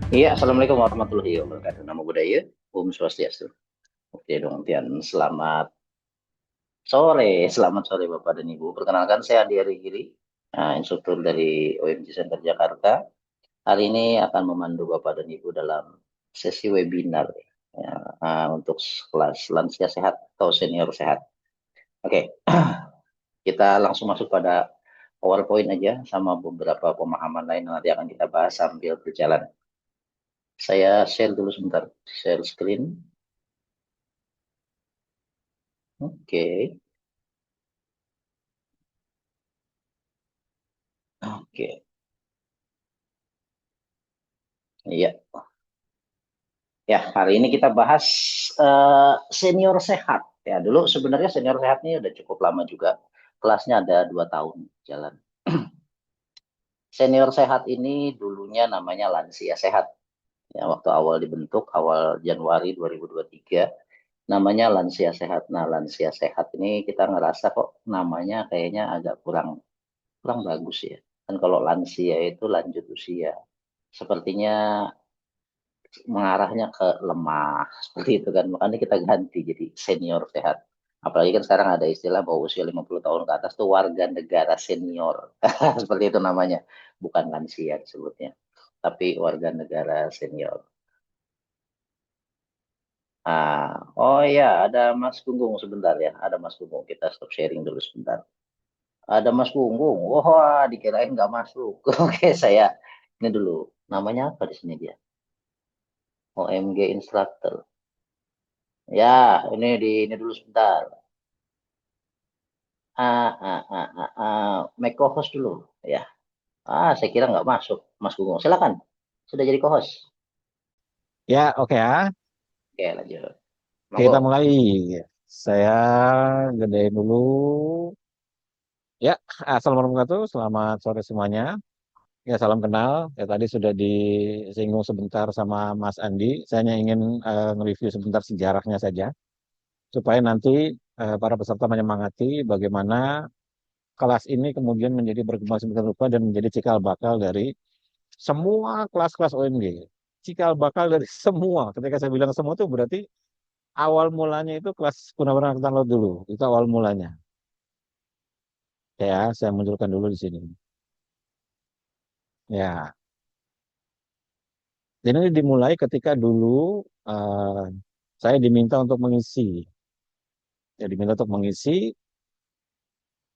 Iya, Assalamualaikum warahmatullahi wabarakatuh. Namo Buddhaya, Om Swastiastu. Oke dong, Tian. Selamat sore Bapak dan Ibu. Perkenalkan saya Andi Arigiri, instruktur dari OMG Center Jakarta. Hari ini akan memandu Bapak dan Ibu dalam sesi webinar ya, untuk kelas lansia sehat atau senior sehat. Oke, kita langsung masuk pada PowerPoint aja sama beberapa pemahaman lain yang nanti akan kita bahas sambil berjalan. Saya share dulu sebentar, share screen. Oke. Oke, iya. Ya, hari ini kita bahas senior sehat. Ya, dulu sebenarnya senior sehat ini udah cukup lama juga. Kelasnya ada 2 tahun jalan. Senior sehat ini dulunya namanya lansia sehat. Ya, waktu awal dibentuk, awal Januari 2023, namanya lansia sehat. Nah, lansia sehat ini kita ngerasa kok namanya kayaknya agak kurang kurang bagus ya. Kan kalau lansia itu lanjut usia. Sepertinya mengarahnya ke lemah seperti itu kan, makanya kita ganti jadi senior sehat. Apalagi kan sekarang ada istilah bahwa usia 50 tahun ke atas tuh warga negara senior. Seperti itu namanya, bukan lansia disebutnya, tapi warga negara senior. Oh ya, ada Mas Gunggung sebentar ya, ada Mas Gunggung, kita stop sharing dulu sebentar. Ada Mas Gunggung, wah dikirain nggak masuk. Oke, saya ini dulu, namanya apa di sini dia? OMG Instructor. Ya, ini dulu sebentar. Make co-host dulu ya. Saya kira nggak masuk, Mas Gunggung. Silakan, sudah jadi co-host. Ya, oke ya. Oke, lanjut. Kita Monggo. mulai. Saya gedein dulu. Ya, assalamualaikum warahmatullahi wabarakatuh. Selamat sore semuanya. Ya, salam kenal. Ya, tadi sudah disinggung sebentar sama Mas Andi. Saya hanya ingin nge-review sebentar sejarahnya saja, supaya nanti para peserta menyemangati bagaimana kelas ini kemudian menjadi berkembang sedemikian rupa dan menjadi cikal bakal dari semua kelas-kelas OMG. Cikal bakal dari semua. Ketika saya bilang semua itu berarti awal mulanya itu kelas Gunawarna Angkatan Laut dulu. Itu awal mulanya. Ya, saya munculkan dulu di sini. Ya, jadi ini dimulai ketika dulu eh, saya diminta untuk mengisi. Ya, diminta untuk mengisi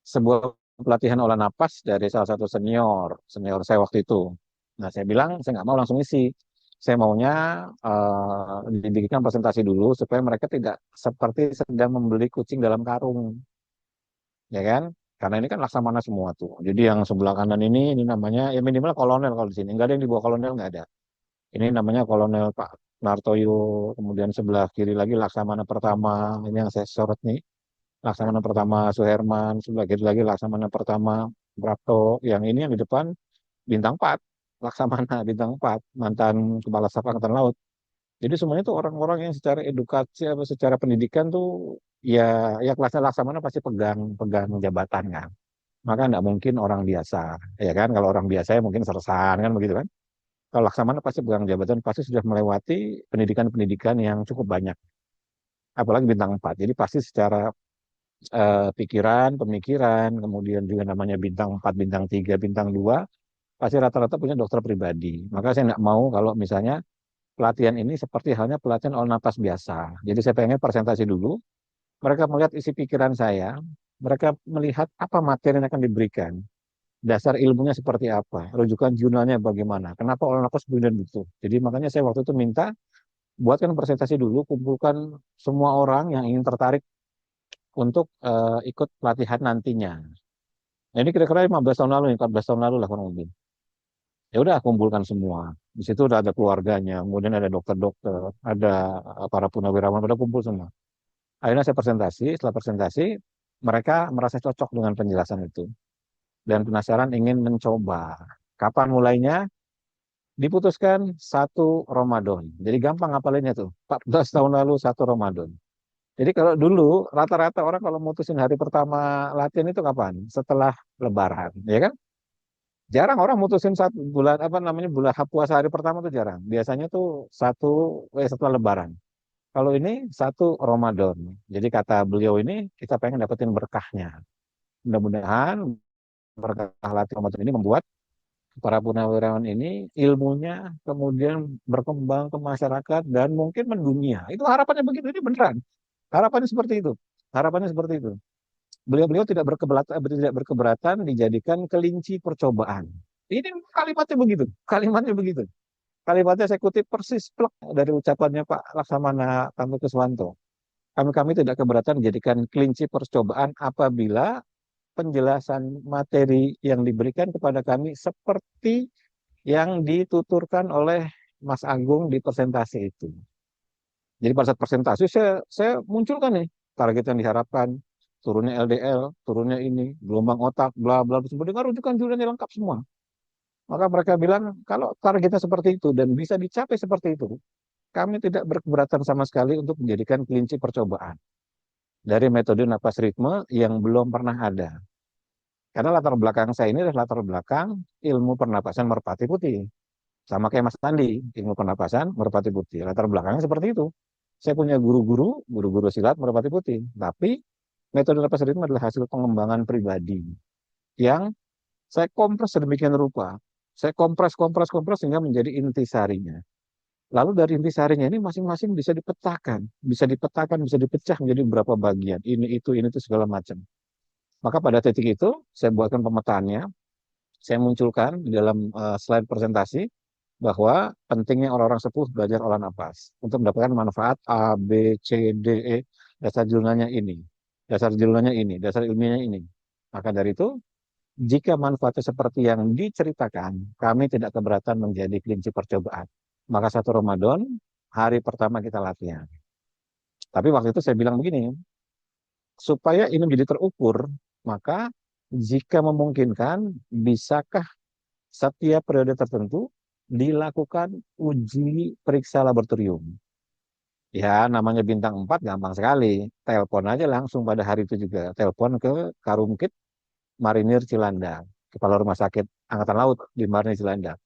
sebuah pelatihan olah napas dari salah satu senior saya waktu itu. Nah, saya bilang saya nggak mau langsung isi. Saya maunya dibikinkan presentasi dulu supaya mereka tidak seperti sedang membeli kucing dalam karung. Ya kan? Karena ini kan laksamana semua tuh. Jadi yang sebelah kanan ini namanya ya minimal kolonel kalau di sini. Enggak ada yang di bawah kolonel nggak ada. Ini namanya kolonel Pak Nartoyo. Kemudian sebelah kiri lagi laksamana pertama. Ini yang saya sorot nih. Laksamana pertama Suherman. Sebelah kiri lagi laksamana pertama Brapto. Yang ini yang di depan bintang 4. Laksamana bintang 4. Mantan Kepala Staf Angkatan Laut. Jadi semuanya itu orang-orang yang secara edukasi atau secara pendidikan tuh ya ya kelasnya Laksamana pasti pegang pegang jabatan kan. Maka tidak mungkin orang biasa, ya kan? Kalau orang biasa ya mungkin sersan kan begitu kan? Kalau Laksamana pasti pegang jabatan, pasti sudah melewati pendidikan-pendidikan yang cukup banyak, apalagi bintang 4. Jadi pasti secara pikiran, pemikiran, kemudian juga namanya bintang 4, bintang 3, bintang 2, pasti rata-rata punya dokter pribadi. Maka saya nggak mau kalau misalnya pelatihan ini seperti halnya pelatihan olah napas biasa. Jadi saya pengen presentasi dulu, mereka melihat isi pikiran saya, mereka melihat apa materi yang akan diberikan, dasar ilmunya seperti apa, rujukan jurnalnya bagaimana, kenapa olah nafas kemudian begitu. Jadi makanya saya waktu itu minta buatkan presentasi dulu, kumpulkan semua orang yang ingin tertarik untuk ikut pelatihan nantinya. Nah, ini kira-kira 15 tahun lalu, 14 tahun lalu lah kurang lebih. Ya udah kumpulkan semua. Di situ udah ada keluarganya, kemudian ada dokter-dokter, ada para punawirawan, pada kumpul semua. Akhirnya saya presentasi, setelah presentasi mereka merasa cocok dengan penjelasan itu dan penasaran ingin mencoba. Kapan mulainya? Diputuskan 1 Ramadan. Jadi gampang ngapalinnya tuh. 14 tahun lalu 1 Ramadan. Jadi kalau dulu rata-rata orang kalau mutusin hari pertama latihan itu kapan? Setelah Lebaran, ya kan? Jarang orang mutusin satu bulan apa namanya bulan puasa hari pertama tuh jarang. Biasanya tuh satu setelah Lebaran. Kalau ini satu Ramadan. Jadi kata beliau ini kita pengen dapetin berkahnya. Mudah-mudahan berkah latih Ramadan ini membuat para purnawirawan ini ilmunya kemudian berkembang ke masyarakat dan mungkin mendunia. Itu harapannya begitu, ini beneran. Harapannya seperti itu. Harapannya seperti itu. Beliau-beliau tidak berkeberatan dijadikan kelinci percobaan. Ini kalimatnya begitu. Kalimatnya begitu. Kalimatnya saya kutip persis plek dari ucapannya Pak Laksamana Tantowi Kuswanto. Kami tidak keberatan dijadikan kelinci percobaan apabila penjelasan materi yang diberikan kepada kami seperti yang dituturkan oleh Mas Agung di presentasi itu. Jadi pada saat presentasi saya munculkan nih target yang diharapkan, turunnya LDL, turunnya ini, gelombang otak, bla bla, dengan rujukan jurnalnya lengkap semua. Maka mereka bilang kalau targetnya seperti itu dan bisa dicapai seperti itu, kami tidak berkeberatan sama sekali untuk menjadikan kelinci percobaan dari metode napas ritme yang belum pernah ada. Karena latar belakang saya ini adalah latar belakang ilmu pernapasan merpati putih. Sama kayak Mas Andi, ilmu pernapasan merpati putih. Latar belakangnya seperti itu. Saya punya guru-guru silat merpati putih. Tapi metode napas ritme adalah hasil pengembangan pribadi yang saya kompres sedemikian rupa. Saya kompres sehingga menjadi intisarinya. Lalu dari intisarinya ini masing-masing bisa dipecah menjadi beberapa bagian. Ini itu segala macam. Maka pada titik itu saya buatkan pemetaannya, saya munculkan di dalam slide presentasi bahwa pentingnya orang-orang sepuh belajar olah napas untuk mendapatkan manfaat A, B, C, D, E, dasar jurnalnya ini, dasar ilmiahnya ini. Maka dari itu, jika manfaatnya seperti yang diceritakan, kami tidak keberatan menjadi kelinci percobaan. Maka satu Ramadan, hari pertama kita latihan. Tapi waktu itu saya bilang begini, supaya ini menjadi terukur, maka jika memungkinkan, bisakah setiap periode tertentu dilakukan uji periksa laboratorium? Ya, namanya bintang 4 gampang sekali. Telepon aja langsung pada hari itu juga. Telepon ke Karumkit Marinir Cilandak, Kepala Rumah Sakit Angkatan Laut di Marinir Cilandak.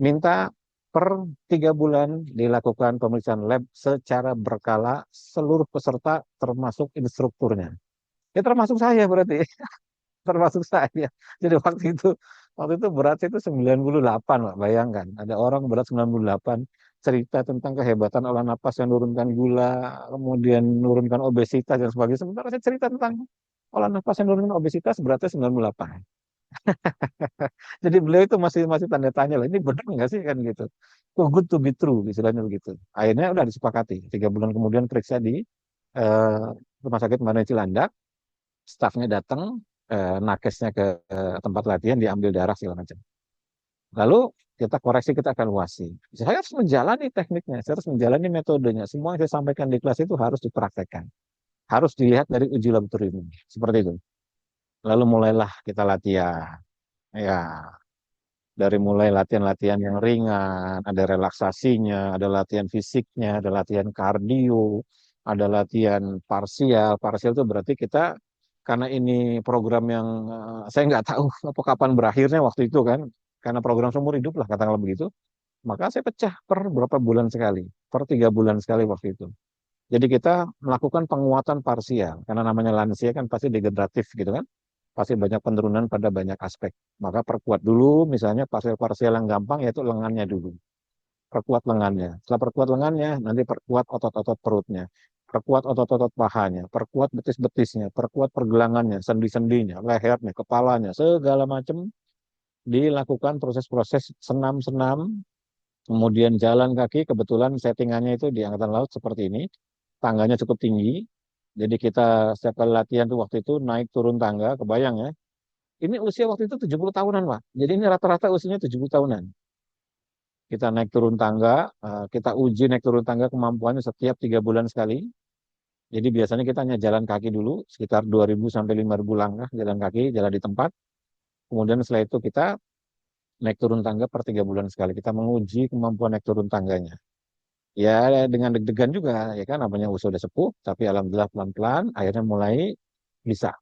Minta per 3 bulan dilakukan pemeriksaan lab secara berkala seluruh peserta termasuk instrukturnya. Ya termasuk saya berarti, termasuk saya. Jadi waktu itu berat itu 98, Pak. Bayangkan, ada orang berat 98 cerita tentang kehebatan olah napas yang menurunkan gula, kemudian menurunkan obesitas dan sebagainya. Sementara saya cerita tentang olah napas yang menurunkan obesitas beratnya 98. Jadi beliau itu masih masih tanda tanya lah, ini benar nggak sih kan gitu. Too good to be true, istilahnya begitu. Akhirnya udah disepakati. 3 bulan kemudian periksa di eh, Rumah Sakit Mana Cilandak, stafnya datang, nakesnya ke tempat latihan, diambil darah segala macam. Lalu kita koreksi, kita evaluasi. Saya harus menjalani tekniknya, saya harus menjalani metodenya. Semua yang saya sampaikan di kelas itu harus dipraktekkan. Harus dilihat dari uji laboratorium. Seperti itu. Lalu mulailah kita latihan. Ya, dari mulai latihan-latihan yang ringan, ada relaksasinya, ada latihan fisiknya, ada latihan kardio, ada latihan parsial. Parsial itu berarti kita, karena ini program yang saya nggak tahu apa kapan berakhirnya waktu itu kan, karena program seumur hidup lah katakanlah begitu, maka saya pecah per berapa bulan sekali, per 3 bulan sekali waktu itu. Jadi kita melakukan penguatan parsial, karena namanya lansia kan pasti degeneratif gitu kan, pasti banyak penurunan pada banyak aspek. Maka perkuat dulu, misalnya parsial-parsial yang gampang yaitu lengannya dulu. Perkuat lengannya. Setelah perkuat lengannya, nanti perkuat otot-otot perutnya. Perkuat otot-otot pahanya, perkuat betis-betisnya, perkuat pergelangannya, sendi-sendinya, lehernya, kepalanya, segala macam dilakukan proses-proses senam-senam, kemudian jalan kaki, kebetulan settingannya itu di Angkatan Laut seperti ini, tangganya cukup tinggi, jadi kita setiap kali latihan tuh waktu itu naik turun tangga, kebayang ya, ini usia waktu itu 70 tahunan, Pak. Jadi ini rata-rata usianya 70 tahunan. Kita naik turun tangga, kita uji naik turun tangga kemampuannya setiap 3 bulan sekali. Jadi biasanya kita hanya jalan kaki dulu, sekitar 2.000 sampai 5.000 langkah jalan kaki, jalan di tempat. Kemudian setelah itu kita naik turun tangga per 3 bulan sekali. Kita menguji kemampuan naik turun tangganya. Ya dengan deg-degan juga, ya kan namanya usia udah sepuh, tapi alhamdulillah pelan-pelan akhirnya mulai bisa.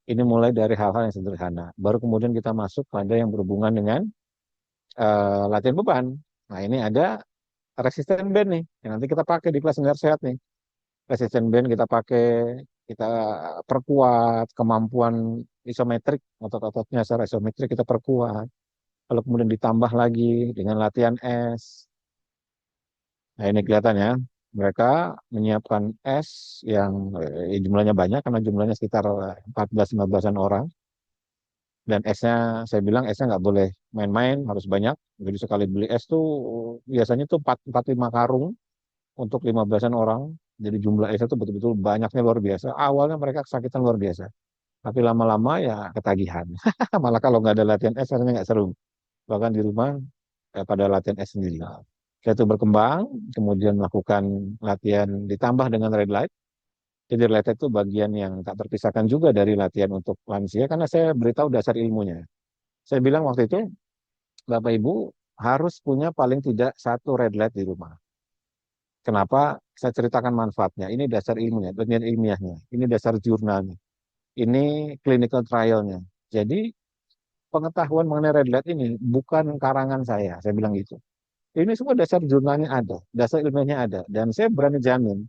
Ini mulai dari hal-hal yang sederhana. Baru kemudian kita masuk pada yang berhubungan dengan latihan beban. Nah, ini ada resisten band nih, yang nanti kita pakai di kelas Senior Sehat nih. Resisten band kita pakai, kita perkuat kemampuan isometrik, otot-ototnya secara isometrik kita perkuat. Lalu kemudian ditambah lagi dengan latihan S. Nah, ini kelihatan ya, mereka menyiapkan S yang jumlahnya banyak, karena jumlahnya sekitar 14-15an orang. Dan S-nya, saya bilang S-nya nggak boleh main-main, harus banyak. Jadi sekali beli S tuh biasanya tuh 4-5 karung untuk 15-an orang. Jadi jumlah S itu betul-betul banyaknya luar biasa. Awalnya mereka kesakitan luar biasa. Tapi lama-lama ya ketagihan. Malah kalau nggak ada latihan S, rasanya nggak seru. Bahkan di rumah pada latihan S sendiri. Saya itu berkembang, kemudian melakukan latihan ditambah dengan red light. Jadi red light itu bagian yang tak terpisahkan juga dari latihan untuk lansia, karena saya beritahu dasar ilmunya. Saya bilang waktu itu, Bapak Ibu harus punya paling tidak satu red light di rumah. Kenapa? Saya ceritakan manfaatnya. Ini dasar ilmunya, penelitian ilmiahnya. Ini dasar jurnalnya. Ini clinical trialnya. Jadi pengetahuan mengenai red light ini bukan karangan saya. Saya bilang gitu. Ini semua dasar jurnalnya ada, dasar ilmiahnya ada. Dan saya berani jamin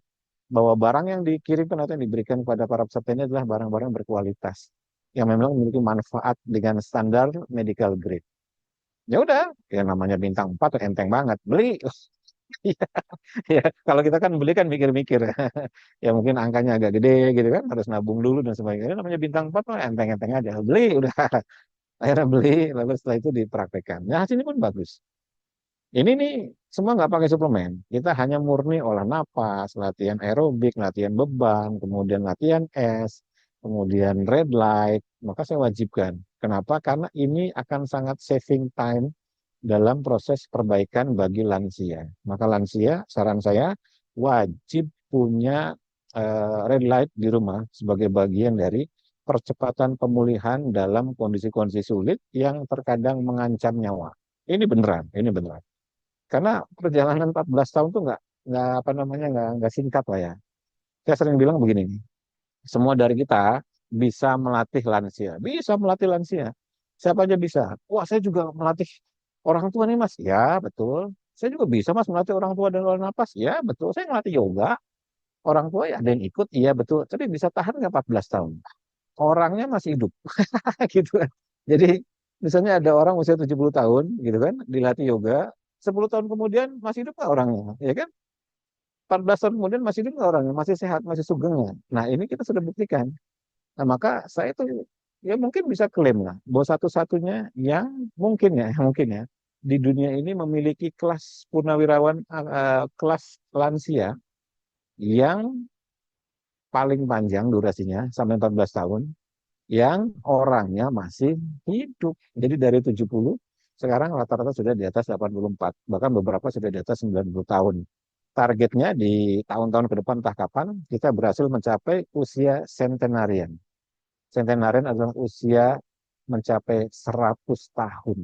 bahwa barang yang dikirimkan atau yang diberikan kepada para peserta ini adalah barang-barang berkualitas yang memang memiliki manfaat dengan standar medical grade. Ya udah, yang namanya bintang 4 enteng banget. Beli. Ya, kalau kita kan beli kan mikir-mikir. Ya mungkin angkanya agak gede gitu kan, harus nabung dulu dan sebagainya. Namanya bintang 4 mah enteng-enteng aja. Beli udah. Akhirnya beli, lalu setelah itu dipraktekkan. Ya hasilnya pun bagus. Ini nih semua nggak pakai suplemen. Kita hanya murni olah napas, latihan aerobik, latihan beban, kemudian latihan S, kemudian red light. Maka saya wajibkan. Kenapa? Karena ini akan sangat saving time dalam proses perbaikan bagi lansia. Maka lansia, saran saya wajib punya red light di rumah sebagai bagian dari percepatan pemulihan dalam kondisi-kondisi sulit yang terkadang mengancam nyawa. Ini beneran, ini beneran. Karena perjalanan 14 tahun tuh nggak apa namanya nggak singkat lah ya. Saya sering bilang begini nih, semua dari kita bisa melatih lansia, bisa melatih lansia. Siapa aja bisa. Wah, saya juga melatih orang tua nih mas. Ya betul. Saya juga bisa mas melatih orang tua dan olah napas. Ya betul. Saya melatih yoga. Orang tua ya ada yang ikut. Iya betul. Tapi bisa tahan nggak 14 tahun? Orangnya masih hidup. Gitu kan. Jadi misalnya ada orang usia 70 tahun gitu kan, dilatih yoga, 10 tahun kemudian masih hidup nggak orangnya? Ya kan? 14 tahun kemudian masih hidup nggak orangnya? Masih sehat, masih sugeng nggak? Nah ini kita sudah buktikan. Nah maka saya itu ya mungkin bisa klaim lah bahwa satu-satunya yang mungkin ya di dunia ini memiliki kelas purnawirawan, kelas lansia yang paling panjang durasinya sampai 14 tahun, yang orangnya masih hidup. Jadi dari 70 sekarang rata-rata sudah di atas 84, bahkan beberapa sudah di atas 90 tahun. Targetnya di tahun-tahun ke depan entah kapan kita berhasil mencapai usia centenarian. Centenarian adalah usia mencapai 100 tahun.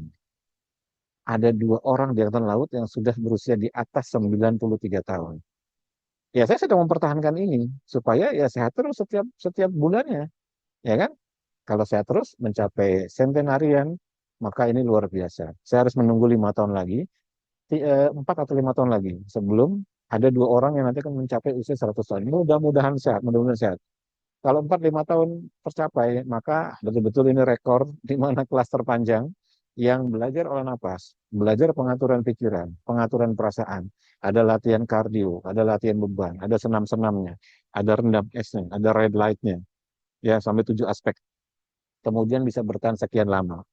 Ada 2 orang di angkatan laut yang sudah berusia di atas 93 tahun. Ya saya sedang mempertahankan ini supaya ya sehat terus setiap setiap bulannya, ya kan? Kalau saya terus mencapai centenarian, maka ini luar biasa. Saya harus menunggu 5 tahun lagi, 4 atau 5 tahun lagi, sebelum ada 2 orang yang nanti akan mencapai usia 100 tahun. Mudah-mudahan sehat, mudah-mudahan sehat. Kalau 4-5 tahun tercapai, maka betul-betul ini rekor di mana kelas terpanjang yang belajar olah napas, belajar pengaturan pikiran, pengaturan perasaan, ada latihan kardio, ada latihan beban, ada senam-senamnya, ada rendam esnya, ada red light-nya, ya sampai 7 aspek. Kemudian bisa bertahan sekian lama,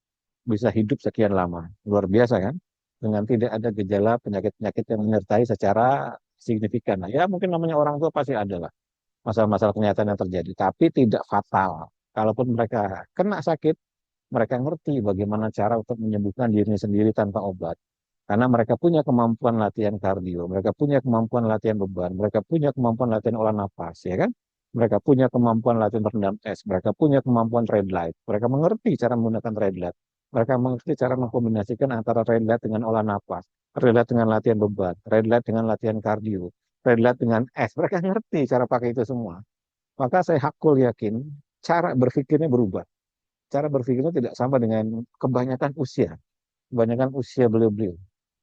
bisa hidup sekian lama. Luar biasa kan? Dengan tidak ada gejala penyakit-penyakit yang menyertai secara signifikan. Nah, ya mungkin namanya orang tua pasti ada lah masalah-masalah kesehatan yang terjadi, tapi tidak fatal. Kalaupun mereka kena sakit, mereka ngerti bagaimana cara untuk menyembuhkan dirinya sendiri tanpa obat. Karena mereka punya kemampuan latihan kardio, mereka punya kemampuan latihan beban, mereka punya kemampuan latihan olah nafas, ya kan? Mereka punya kemampuan latihan rendam es, mereka punya kemampuan red light, mereka mengerti cara menggunakan red light, mereka mengerti cara mengkombinasikan antara red light dengan olah nafas, red light dengan latihan beban, red light dengan latihan kardio, red light dengan es, mereka ngerti cara pakai itu semua. Maka saya hakul yakin cara berpikirnya berubah. Cara berpikirnya tidak sama dengan kebanyakan usia. Kebanyakan usia beliau-beliau.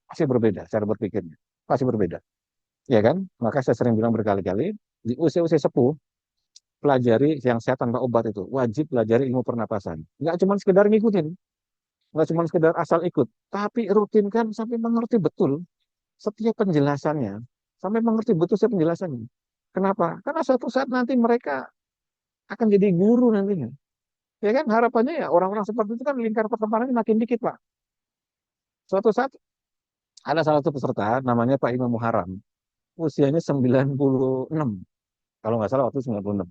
Pasti berbeda cara berpikirnya. Pasti berbeda. Ya kan? Maka saya sering bilang berkali-kali, di usia-usia sepuh, pelajari yang sehat tanpa obat itu. Wajib pelajari ilmu pernapasan. Nggak cuma sekedar ngikutin. Nggak cuma sekedar asal ikut. Tapi rutinkan sampai mengerti betul setiap penjelasannya. Sampai mengerti betul setiap penjelasannya. Kenapa? Karena suatu saat nanti mereka akan jadi guru nantinya. Ya kan? Harapannya ya orang-orang seperti itu kan lingkar pertemanannya makin dikit, Pak. Suatu saat ada salah satu peserta namanya Pak Imam Muharam. Usianya 96. Kalau nggak salah waktu 96.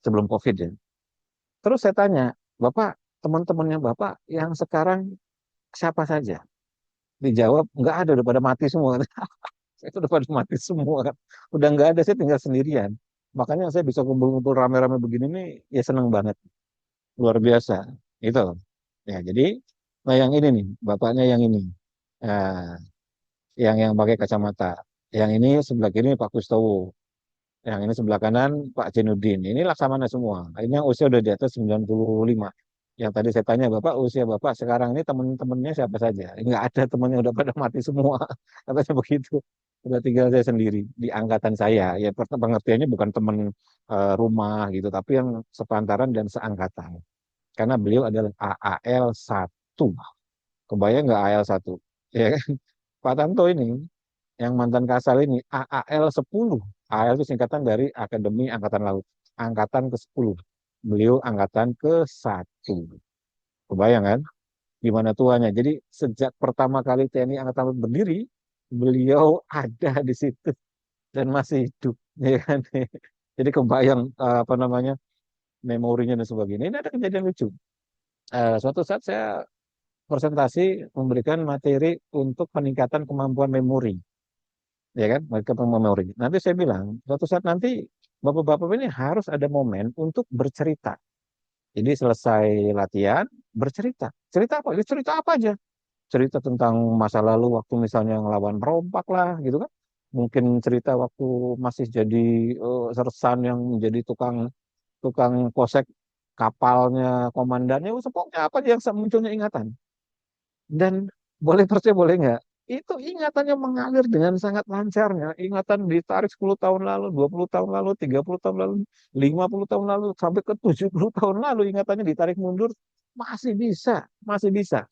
Sebelum COVID ya. Terus saya tanya, Bapak, teman-temannya Bapak yang sekarang siapa saja? Dijawab, nggak ada, udah pada mati semua. Saya udah pada mati semua kan. Udah nggak ada, saya tinggal sendirian. Makanya saya bisa kumpul-kumpul rame-rame begini nih, ya seneng banget. Luar biasa. Itu. Ya, jadi, nah yang ini nih, bapaknya yang ini. Nah, yang pakai kacamata. Yang ini sebelah kiri Pak Kustowo. Yang ini sebelah kanan Pak Jenuddin. Ini laksamana semua. Ini yang usia udah di atas 95. Yang tadi saya tanya Bapak, usia Bapak sekarang ini teman-temannya siapa saja? Nggak ada temannya udah pada mati semua. Katanya begitu. Udah tinggal saya sendiri di angkatan saya. Ya pengertiannya bukan teman rumah gitu, tapi yang sepantaran dan seangkatan. Karena beliau adalah AAL 1. Kebayang nggak AAL 1? Ya kan? Pak Tanto ini yang mantan Kasal ini AAL 10. AAL itu singkatan dari Akademi Angkatan Laut. Angkatan ke-10. Beliau angkatan ke-1. Kebayang kan? Gimana tuanya. Jadi sejak pertama kali TNI Angkatan Laut berdiri, beliau ada di situ dan masih hidup. Ya kan? Jadi kebayang apa namanya memorinya dan sebagainya. Ini ada kejadian lucu. Suatu saat saya presentasi memberikan materi untuk peningkatan kemampuan memori, ya kan, mereka memori. Nanti saya bilang, suatu saat nanti bapak-bapak ini harus ada momen untuk bercerita. Jadi selesai latihan, bercerita. Cerita apa? Ya, cerita apa aja. Cerita tentang masa lalu waktu misalnya ngelawan perompak lah, gitu kan. Mungkin cerita waktu masih jadi sersan yang menjadi tukang tukang posek kapalnya, komandannya, pokoknya apa aja yang munculnya ingatan. Dan boleh percaya boleh nggak, itu ingatannya mengalir dengan sangat lancarnya. Ingatan ditarik 10 tahun lalu, 20 tahun lalu, 30 tahun lalu, 50 tahun lalu, sampai ke 70 tahun lalu ingatannya ditarik mundur, masih bisa, masih bisa.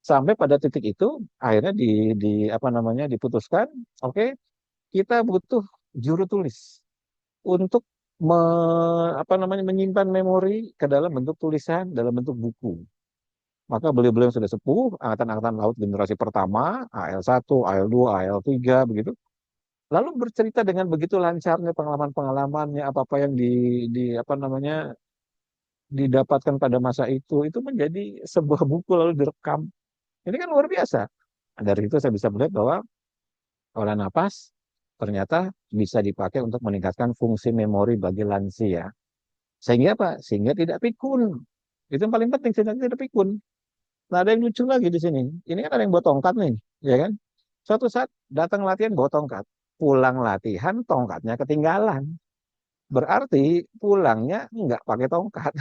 Sampai pada titik itu, akhirnya di apa namanya diputuskan, oke, kita butuh juru tulis untuk apa namanya menyimpan memori ke dalam bentuk tulisan, dalam bentuk buku. Maka beliau-beliau yang sudah sepuh, angkatan-angkatan laut generasi pertama, AL1, AL2, AL3, begitu. Lalu bercerita dengan begitu lancarnya pengalaman-pengalamannya, apa-apa yang di apa namanya didapatkan pada masa itu menjadi sebuah buku lalu direkam. Ini kan luar biasa. Dari itu saya bisa melihat bahwa olah napas ternyata bisa dipakai untuk meningkatkan fungsi memori bagi lansia. Sehingga apa? Sehingga tidak pikun. Itu yang paling penting, sehingga tidak pikun. Nah, ada yang lucu lagi di sini. Ini kan ada yang bawa tongkat nih, ya kan? Suatu saat datang latihan bawa tongkat. Pulang latihan tongkatnya ketinggalan. Berarti pulangnya nggak pakai tongkat.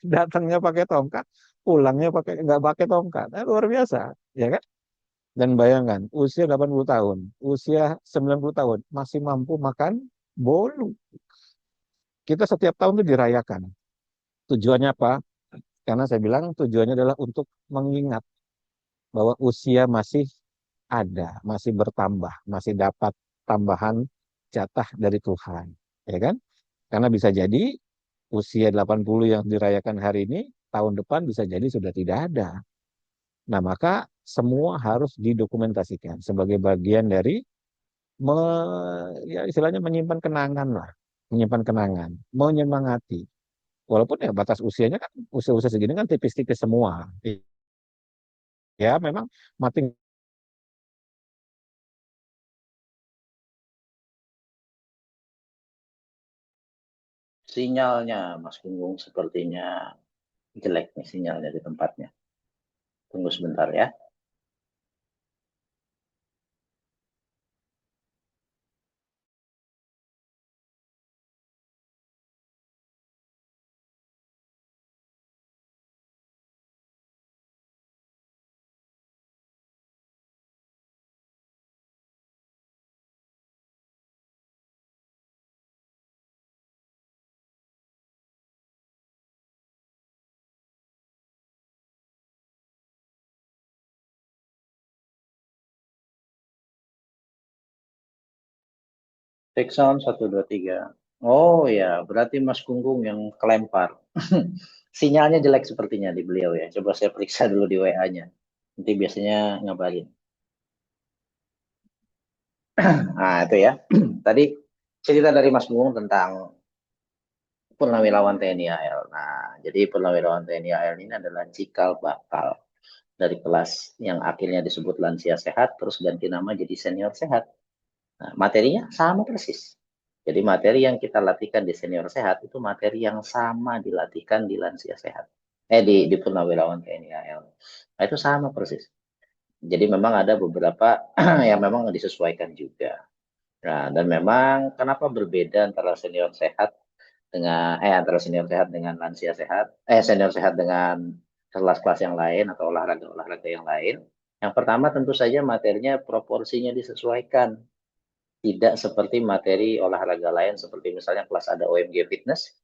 Datangnya pakai tongkat, pulangnya nggak pakai tongkat. Nah, luar biasa, ya kan? Dan bayangkan, usia 80 tahun, usia 90 tahun, masih mampu makan bolu. Kita setiap tahun itu dirayakan. Tujuannya apa? Karena saya bilang tujuannya adalah untuk mengingat bahwa usia masih ada, masih bertambah, masih dapat tambahan jatah dari Tuhan, ya kan? Karena bisa jadi usia 80 yang dirayakan hari ini, tahun depan bisa jadi sudah tidak ada. Nah, maka semua harus didokumentasikan sebagai bagian dari me, ya istilahnya menyimpan kenangan lah, menyimpan kenangan, menyemangati. Walaupun ya batas usianya kan usia-usia segini kan tipis-tipis semua. Ya, memang mati. Sinyalnya Mas Gunggung sepertinya jelek nih sinyalnya di tempatnya. Tunggu sebentar ya. Take sound 1, 2, 3. Oh ya, berarti Mas Gunggung yang kelempar. Sinyalnya jelek sepertinya di beliau ya. Coba saya periksa dulu di WA-nya. Nanti biasanya ngabarin. Nah, itu ya. Tadi cerita dari Mas Gunggung tentang Purnawirawan TNI AL. Nah, jadi Purnawirawan TNI AL ini adalah cikal bakal dari kelas yang akhirnya disebut lansia sehat, terus ganti nama jadi senior sehat. Nah, materinya sama persis. Jadi materi yang kita latihkan di senior sehat itu materi yang sama dilatihkan di lansia sehat. Di Purnawirawan TNI AL. Nah, itu sama persis. Jadi memang ada beberapa yang memang disesuaikan juga. Nah, dan memang kenapa berbeda antara senior sehat antara senior sehat dengan lansia sehat, senior sehat dengan kelas-kelas yang lain atau olahraga-olahraga yang lain. Yang pertama tentu saja materinya proporsinya disesuaikan. Tidak seperti materi olahraga lain seperti misalnya kelas ada OMG Fitness.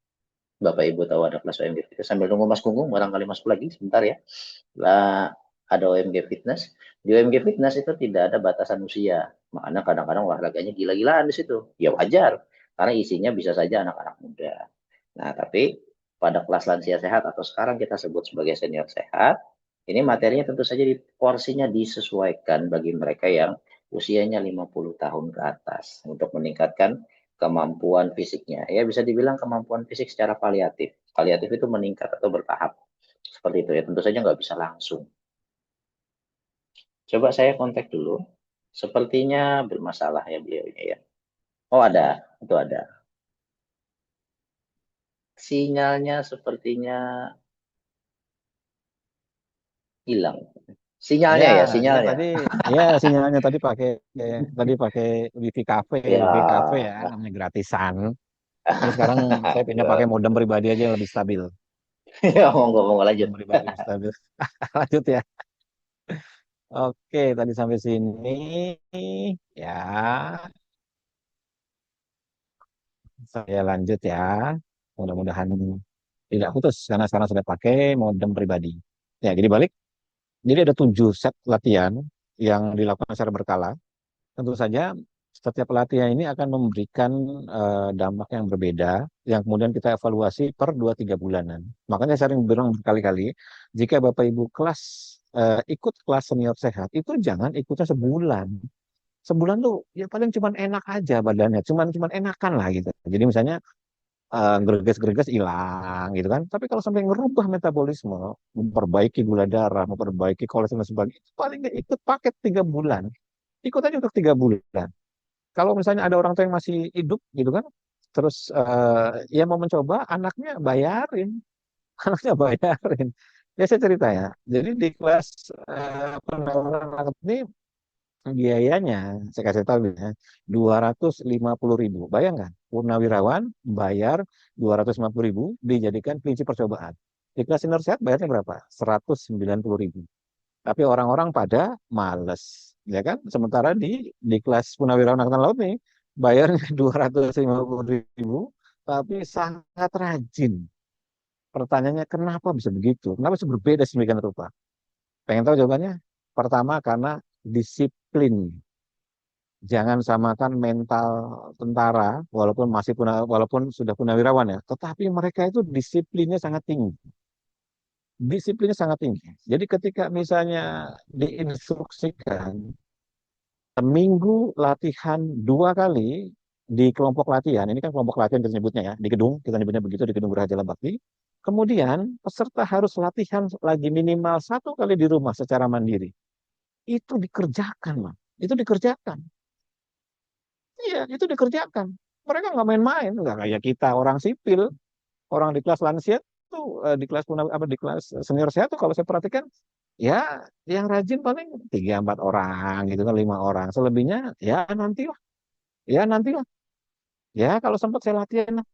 Bapak Ibu tahu ada kelas OMG Fitness. Sambil nunggu Mas Gunggung, barangkali masuk lagi sebentar ya. Lah, ada OMG Fitness. Di OMG Fitness itu tidak ada batasan usia. Makanya kadang-kadang olahraganya gila-gilaan di situ. Ya wajar, karena isinya bisa saja anak-anak muda. Nah, tapi pada kelas lansia sehat atau sekarang kita sebut sebagai senior sehat, ini materinya tentu saja porsinya disesuaikan bagi mereka yang usianya 50 tahun ke atas untuk meningkatkan kemampuan fisiknya. Ya bisa dibilang kemampuan fisik secara paliatif. Paliatif itu meningkat atau bertahap. Seperti itu ya, tentu saja nggak bisa langsung. Coba saya kontak dulu. Sepertinya bermasalah ya beliaunya ya. Oh ada, itu ada. Sinyalnya sepertinya hilang. Ya, Sinyalnya ya, dia sinyalnya. tadi, ya sinyalnya tadi pakai wifi cafe ya, namanya gratisan. Terus sekarang saya pindah pakai modem pribadi aja yang lebih stabil. Ya, monggo lanjut. Modem pribadi lebih stabil. Lanjut ya. Oke, tadi sampai sini ya. Saya lanjut ya. Mudah-mudahan tidak putus karena sekarang sudah pakai modem pribadi. Ya, jadi balik. Jadi ada 7 set latihan yang dilakukan secara berkala. Tentu saja setiap pelatihan ini akan memberikan dampak yang berbeda, yang kemudian kita evaluasi per 2-3 bulanan. Makanya saya sering bilang berkali-kali, jika Bapak Ibu ikut kelas senior sehat, itu jangan ikutnya sebulan. Sebulan tuh ya paling cuman enak aja badannya, cuman enakan lah gitu. Jadi misalnya greges-greges hilang gitu kan. Tapi kalau sampai ngerubah metabolisme, memperbaiki gula darah, memperbaiki kolesterol dan sebagainya, itu paling nggak ikut paket 3 bulan. Ikut aja untuk 3 bulan. Kalau misalnya ada orang tua yang masih hidup gitu kan, terus ya mau mencoba, anaknya bayarin, anaknya bayarin. Ya saya cerita ya. Jadi di kelas penawaran anak ini biayanya, saya kasih tahu ya, 250.000. Bayangkan, purnawirawan bayar 250.000 dijadikan kelinci percobaan. Di kelas senior sehat bayarnya berapa? 190.000. Tapi orang-orang pada males, ya kan? Sementara di kelas Purnawirawan Angkatan Laut nih bayarnya 250.000, tapi sangat rajin. Pertanyaannya kenapa bisa begitu? Kenapa bisa berbeda sedemikian rupa? Pengen tahu jawabannya? Pertama karena disiplin. Jangan samakan mental tentara, walaupun sudah punawirawan ya, tetapi mereka itu disiplinnya sangat tinggi. Disiplinnya sangat tinggi. Jadi ketika misalnya diinstruksikan seminggu latihan 2 kali di kelompok latihan. Ini kan kelompok latihan kita nyebutnya ya, di gedung, kita nyebutnya begitu, di gedung Geraha Jala Bakti. Kemudian peserta harus latihan lagi minimal 1 kali di rumah secara mandiri. Itu dikerjakan, Mas. Itu dikerjakan. Iya, itu dikerjakan. Mereka nggak main-main, nggak kayak kita orang sipil, orang di kelas lansia tuh, di kelas senior saya tuh kalau saya perhatikan, ya yang rajin paling 3-4 orang gitu kan, 5 orang. Selebihnya ya nanti lah. Ya kalau sempat saya latihan lah.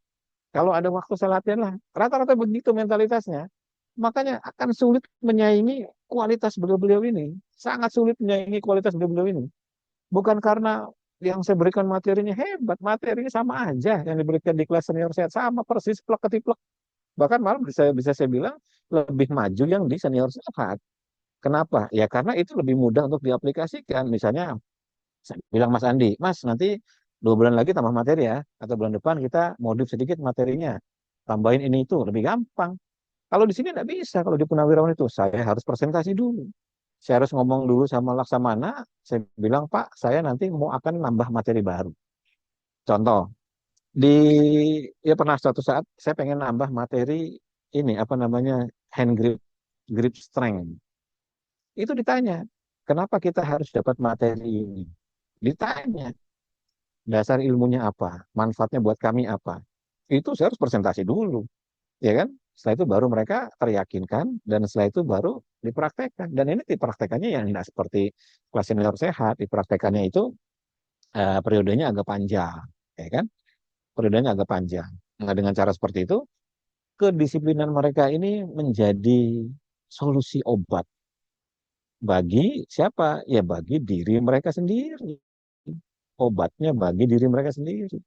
Kalau ada waktu saya latihan lah. Rata-rata begitu mentalitasnya. Makanya akan sulit menyaingi kualitas beliau-beliau ini. Sangat sulit menyaingi kualitas beliau-beliau ini. Bukan karena yang saya berikan materinya hebat. Materinya sama aja yang diberikan di kelas senior saya. Sama persis plek ketiplek. Bahkan malah bisa saya bilang lebih maju yang di senior sehat. Kenapa? Ya karena itu lebih mudah untuk diaplikasikan. Misalnya saya bilang Mas Andi, Mas nanti 2 bulan lagi tambah materi ya, atau bulan depan kita modif sedikit materinya, tambahin ini itu lebih gampang. Kalau di sini nggak bisa, kalau di Punawirawan itu saya harus presentasi dulu. Saya harus ngomong dulu sama Laksamana, saya bilang, Pak, saya nanti mau akan nambah materi baru. Contoh, di ya pernah suatu saat saya pengen nambah materi ini apa namanya hand grip strength. Itu ditanya, kenapa kita harus dapat materi ini? Ditanya, dasar ilmunya apa? Manfaatnya buat kami apa? Itu saya harus presentasi dulu, ya kan? Setelah itu baru mereka teryakinkan dan setelah itu baru dipraktekkan. Dan ini dipraktekannya yang tidak seperti kelas senior sehat, dipraktekannya itu periodenya agak panjang, ya kan? Periodenya agak panjang. Nah, dengan cara seperti itu, kedisiplinan mereka ini menjadi solusi obat bagi siapa? Ya bagi diri mereka sendiri. Obatnya bagi diri mereka sendiri.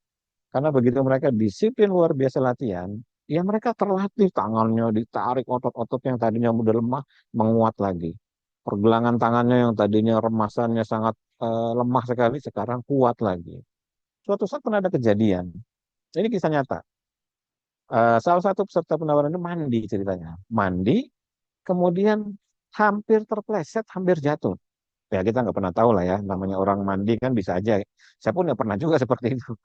Karena begitu mereka disiplin luar biasa latihan, ya mereka terlatih tangannya ditarik otot-otot yang tadinya udah lemah menguat lagi. Pergelangan tangannya yang tadinya remasannya sangat lemah sekali sekarang kuat lagi. Suatu saat pernah ada kejadian. Ini kisah nyata. Salah satu peserta penawaran itu mandi ceritanya. Mandi, kemudian hampir terpleset, hampir jatuh. Ya kita nggak pernah tahu lah ya, namanya orang mandi kan bisa aja. Saya pun nggak pernah juga seperti itu.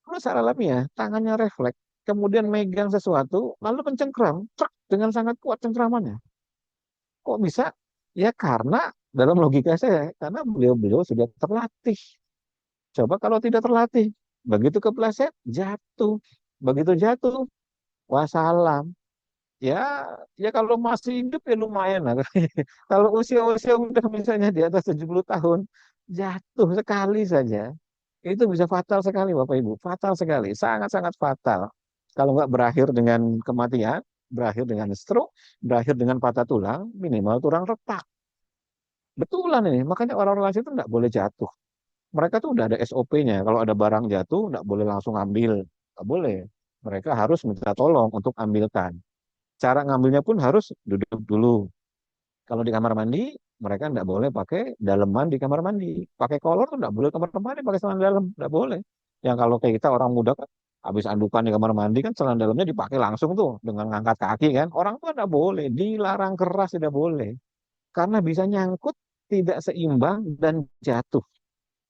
Kalau secara alamiah, tangannya refleks, kemudian megang sesuatu, lalu mencengkram, truk, dengan sangat kuat cengkramannya. Kok bisa? Ya karena dalam logika saya, karena beliau-beliau sudah terlatih. Coba kalau tidak terlatih, begitu kepleset, jatuh. Begitu jatuh, wassalam. Ya, ya kalau masih hidup ya lumayan lah. Kalau usia-usia udah misalnya di atas 70 tahun, jatuh sekali saja, itu bisa fatal sekali Bapak Ibu. Fatal sekali, sangat-sangat fatal. Kalau nggak berakhir dengan kematian, berakhir dengan stroke, berakhir dengan patah tulang, minimal tulang retak. Betulan ini, makanya orang-orang lansia itu nggak boleh jatuh. Mereka tuh udah ada SOP-nya. Kalau ada barang jatuh, nggak boleh langsung ambil. Nggak boleh. Mereka harus minta tolong untuk ambilkan. Cara ngambilnya pun harus duduk dulu. Kalau di kamar mandi, mereka nggak boleh pakai daleman di kamar mandi. Pakai kolor tuh nggak boleh kamar mandi, pakai celana dalam. Nggak boleh. Yang kalau kayak kita orang muda kan, habis andukan di kamar mandi kan celana dalamnya dipakai langsung tuh dengan ngangkat kaki kan. Orang tua nggak boleh, dilarang keras tidak boleh. Karena bisa nyangkut, tidak seimbang, dan jatuh.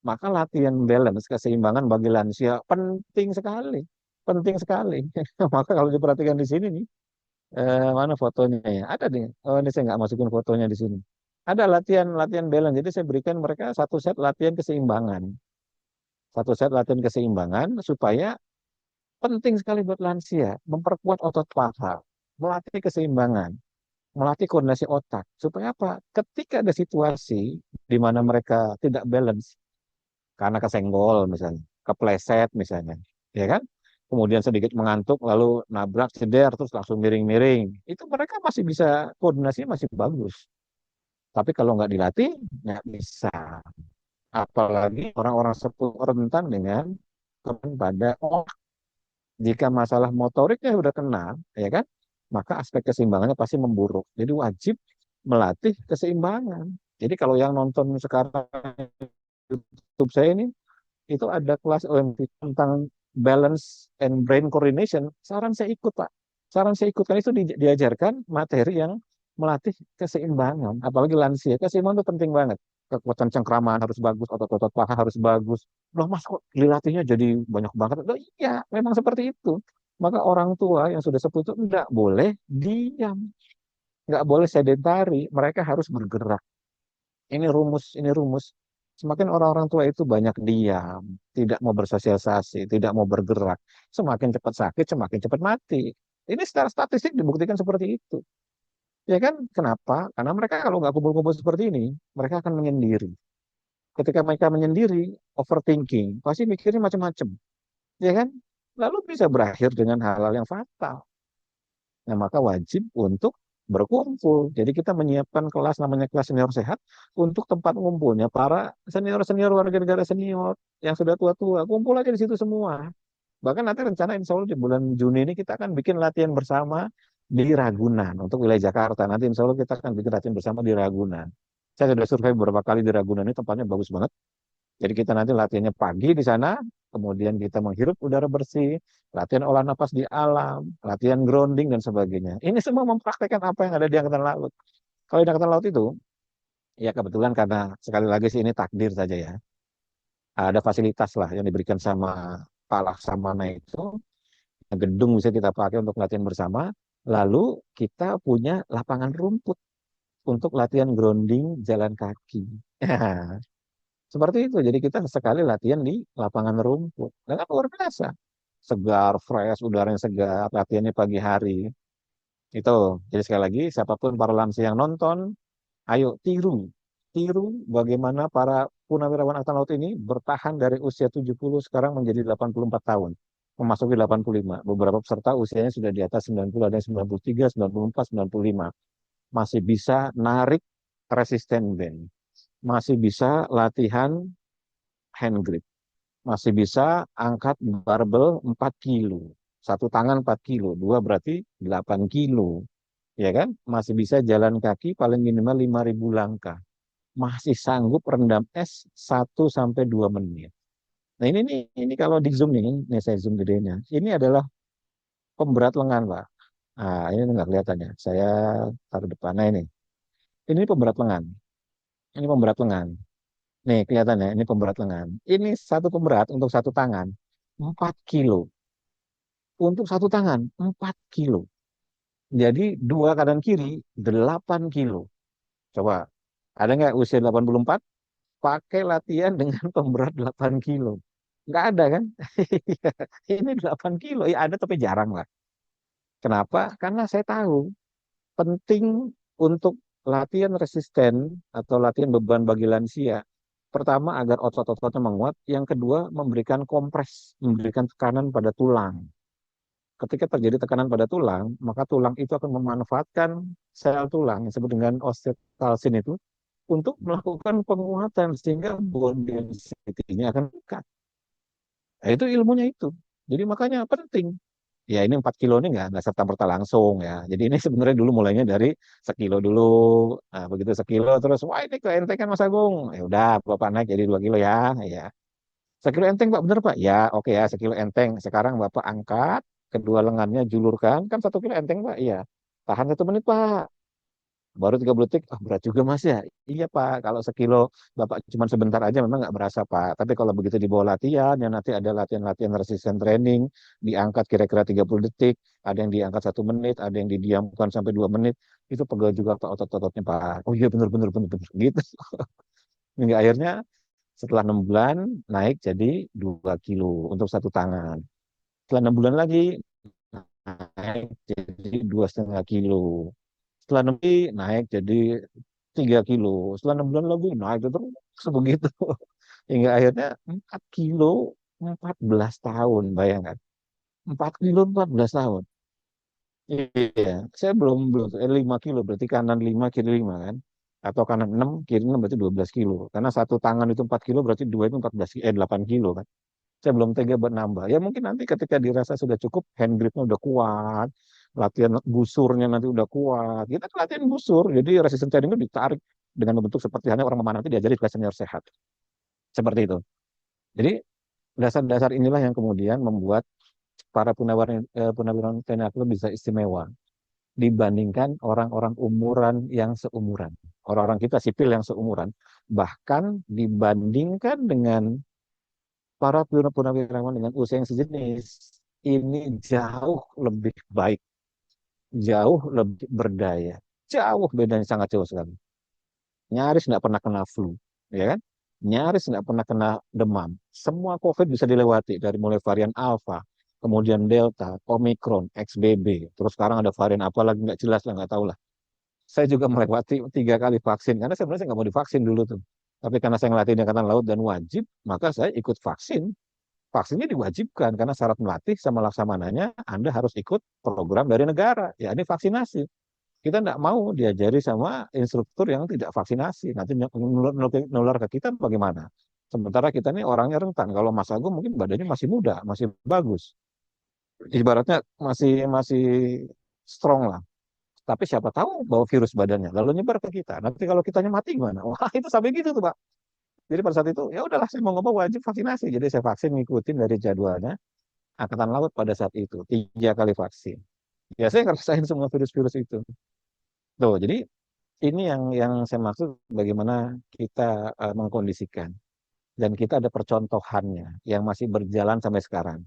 Maka latihan balance, keseimbangan bagi lansia penting sekali. Penting sekali. Maka kalau diperhatikan di sini nih, mana fotonya ya? Ada nih. Oh, ini saya nggak masukin fotonya di sini. Ada latihan latihan balance. Jadi saya berikan mereka satu set latihan keseimbangan. Satu set latihan keseimbangan supaya penting sekali buat lansia memperkuat otot paha, melatih keseimbangan, melatih koordinasi otak. Supaya apa? Ketika ada situasi di mana mereka tidak balance karena kesenggol misalnya, kepleset misalnya, ya kan? Kemudian sedikit mengantuk, lalu nabrak, ceder, terus langsung miring-miring. Itu mereka masih bisa, koordinasinya masih bagus. Tapi kalau nggak dilatih, nggak bisa. Apalagi orang-orang sepuh rentan dengan kemudian pada otak. Jika masalah motoriknya udah kena, ya kan? Maka aspek keseimbangannya pasti memburuk. Jadi wajib melatih keseimbangan. Jadi kalau yang nonton sekarang YouTube saya ini, itu ada kelas OMT tentang balance and brain coordination. Saran saya ikut, Pak. Saran saya ikut, karena itu diajarkan materi yang melatih keseimbangan. Apalagi lansia, keseimbangan itu penting banget. Kekuatan cengkraman harus bagus, otot-otot paha harus bagus. Loh mas, kok dilatihnya jadi banyak banget? Loh iya, memang seperti itu. Maka orang tua yang sudah sepuh itu enggak boleh diam. Nggak boleh sedentari. Mereka harus bergerak. Ini rumus, ini rumus. Semakin orang-orang tua itu banyak diam, tidak mau bersosialisasi, tidak mau bergerak, semakin cepat sakit, semakin cepat mati. Ini secara statistik dibuktikan seperti itu. Ya kan? Kenapa? Karena mereka kalau nggak kumpul-kumpul seperti ini, mereka akan menyendiri. Ketika mereka menyendiri, overthinking, pasti mikirnya macam-macam. Ya kan? Lalu bisa berakhir dengan hal-hal yang fatal. Nah, maka wajib untuk berkumpul. Jadi kita menyiapkan kelas namanya kelas senior sehat untuk tempat ngumpulnya para senior-senior warga negara senior yang sudah tua-tua. Kumpul aja di situ semua. Bahkan nanti rencana insya Allah di bulan Juni ini kita akan bikin latihan bersama di Ragunan untuk wilayah Jakarta. Nanti insya Allah kita akan bikin latihan bersama di Ragunan. Saya sudah survei beberapa kali di Ragunan, ini tempatnya bagus banget. Jadi kita nanti latihannya pagi di sana, kemudian kita menghirup udara bersih, latihan olah napas di alam, latihan grounding dan sebagainya. Ini semua mempraktekkan apa yang ada di angkatan laut. Kalau di angkatan laut itu, ya kebetulan karena sekali lagi sih ini takdir saja ya. Ada fasilitas lah yang diberikan sama Pak Laksamana itu, gedung bisa kita pakai untuk latihan bersama. Lalu kita punya lapangan rumput untuk latihan grounding jalan kaki. Seperti itu. Jadi kita sekali latihan di lapangan rumput. Dan kan luar biasa. Segar, fresh, udaranya segar, latihannya pagi hari. Itu. Jadi sekali lagi, siapapun para lansia yang nonton, ayo tiru. Tiru bagaimana para Purnawirawan Angkatan Laut ini bertahan dari usia 70 sekarang menjadi 84 tahun. Memasuki 85. Beberapa peserta usianya sudah di atas 90, ada yang 93, 94, 95. Masih bisa narik resisten band. Masih bisa latihan hand grip. Masih bisa angkat barbel 4 kilo. Satu tangan 4 kilo. Dua berarti 8 kilo. Ya kan? Masih bisa jalan kaki paling minimal 5.000 langkah. Masih sanggup rendam es 1 sampai 2 menit. Nah ini kalau di zoom ini saya zoom gedenya. Ini adalah pemberat lengan, Pak. Nah, ini nggak kelihatan ya. Saya taruh depannya ini. Ini pemberat lengan. Ini pemberat lengan. Nih, kelihatan ya, ini pemberat lengan. Ini satu pemberat untuk satu tangan, 4 kilo. Untuk satu tangan, 4 kilo. Jadi dua kanan kiri, 8 kilo. Coba, ada nggak usia 84 pakai latihan dengan pemberat 8 kilo? Nggak ada kan? Ini 8 kilo, ya ada tapi jarang lah. Kenapa? Karena saya tahu penting untuk latihan resisten atau latihan beban bagi lansia. Pertama, agar otot-ototnya menguat. Yang kedua, memberikan kompres, memberikan tekanan pada tulang. Ketika terjadi tekanan pada tulang, maka tulang itu akan memanfaatkan sel tulang yang disebut dengan osteokalsin itu untuk melakukan penguatan sehingga bone density-nya akan meningkat. Nah, itu ilmunya itu. Jadi makanya penting. Ya ini 4 kilo ini nggak serta-merta langsung ya. Jadi ini sebenarnya dulu mulainya dari sekilo dulu. Nah, begitu sekilo terus, wah ini keentengan Mas Agung. Ya udah, Bapak naik jadi 2 kilo ya. Ya. Sekilo enteng Pak, bener Pak? Ya oke ya, sekilo enteng. Sekarang Bapak angkat, kedua lengannya julurkan. Kan 1 kilo enteng Pak? Iya. Tahan 1 menit Pak. Baru 30 detik, oh berat juga Mas ya. Iya Pak, kalau sekilo Bapak cuma sebentar aja memang nggak berasa Pak. Tapi kalau begitu dibawa latihan, yang nanti ada latihan-latihan resisten training, diangkat kira-kira 30 detik, ada yang diangkat 1 menit, ada yang didiamkan sampai 2 menit, itu pegel juga Pak otot-ototnya Pak. Oh iya bener-bener bener, gitu. Hingga akhirnya setelah 6 bulan naik jadi 2 kilo untuk satu tangan. Setelah 6 bulan lagi naik jadi 2,5 kilo. Setelah 6 bulan naik jadi 3 kilo. Setelah 6 bulan lagi naik terus begitu. Hingga akhirnya 4 kilo 14 tahun, bayangkan. 4 kilo 14 tahun. Iya, saya belum belum 5 kilo berarti kanan 5 kiri 5 kan. Atau kanan 6 kiri 6 berarti 12 kilo. Karena satu tangan itu 4 kilo berarti dua itu 8 kilo kan. Saya belum tega buat nambah. Ya mungkin nanti ketika dirasa sudah cukup, hand gripnya udah kuat, latihan busurnya nanti udah kuat. Kita kan latihan busur, jadi resistance training itu ditarik dengan bentuk seperti halnya orang memanah itu diajari kelas senior sehat. Seperti itu. Jadi dasar-dasar inilah yang kemudian membuat para punawirawan TNI Aktif bisa istimewa dibandingkan orang-orang umuran yang seumuran. Orang-orang kita sipil yang seumuran. Bahkan dibandingkan dengan para purnawirawan dengan usia yang sejenis ini jauh lebih baik, jauh lebih berdaya, jauh bedanya sangat jauh sekali. Nyaris nggak pernah kena flu, ya kan? Nyaris nggak pernah kena demam. Semua COVID bisa dilewati dari mulai varian Alpha, kemudian Delta, Omicron, XBB, terus sekarang ada varian apa lagi nggak jelas lah, nggak tahu lah. Saya juga melewati 3 kali vaksin karena sebenarnya saya nggak mau divaksin dulu tuh. Tapi karena saya ngelatih di Angkatan Laut dan wajib, maka saya ikut vaksin. Vaksinnya diwajibkan karena syarat melatih sama laksamananya Anda harus ikut program dari negara. Ya ini vaksinasi. Kita tidak mau diajari sama instruktur yang tidak vaksinasi. Nanti nular ke kita bagaimana? Sementara kita ini orangnya rentan. Kalau Mas Agung mungkin badannya masih muda, masih bagus. Ibaratnya masih masih strong lah. Tapi siapa tahu bawa virus badannya, lalu nyebar ke kita. Nanti kalau kitanya mati gimana? Wah itu sampai gitu tuh Pak. Jadi pada saat itu ya udahlah saya mau ngomong wajib vaksinasi. Jadi saya vaksin ngikutin dari jadwalnya Angkatan Laut pada saat itu 3 kali vaksin. Ya saya ngerasain semua virus-virus itu. Tuh, jadi ini yang saya maksud bagaimana kita mengkondisikan dan kita ada percontohannya yang masih berjalan sampai sekarang.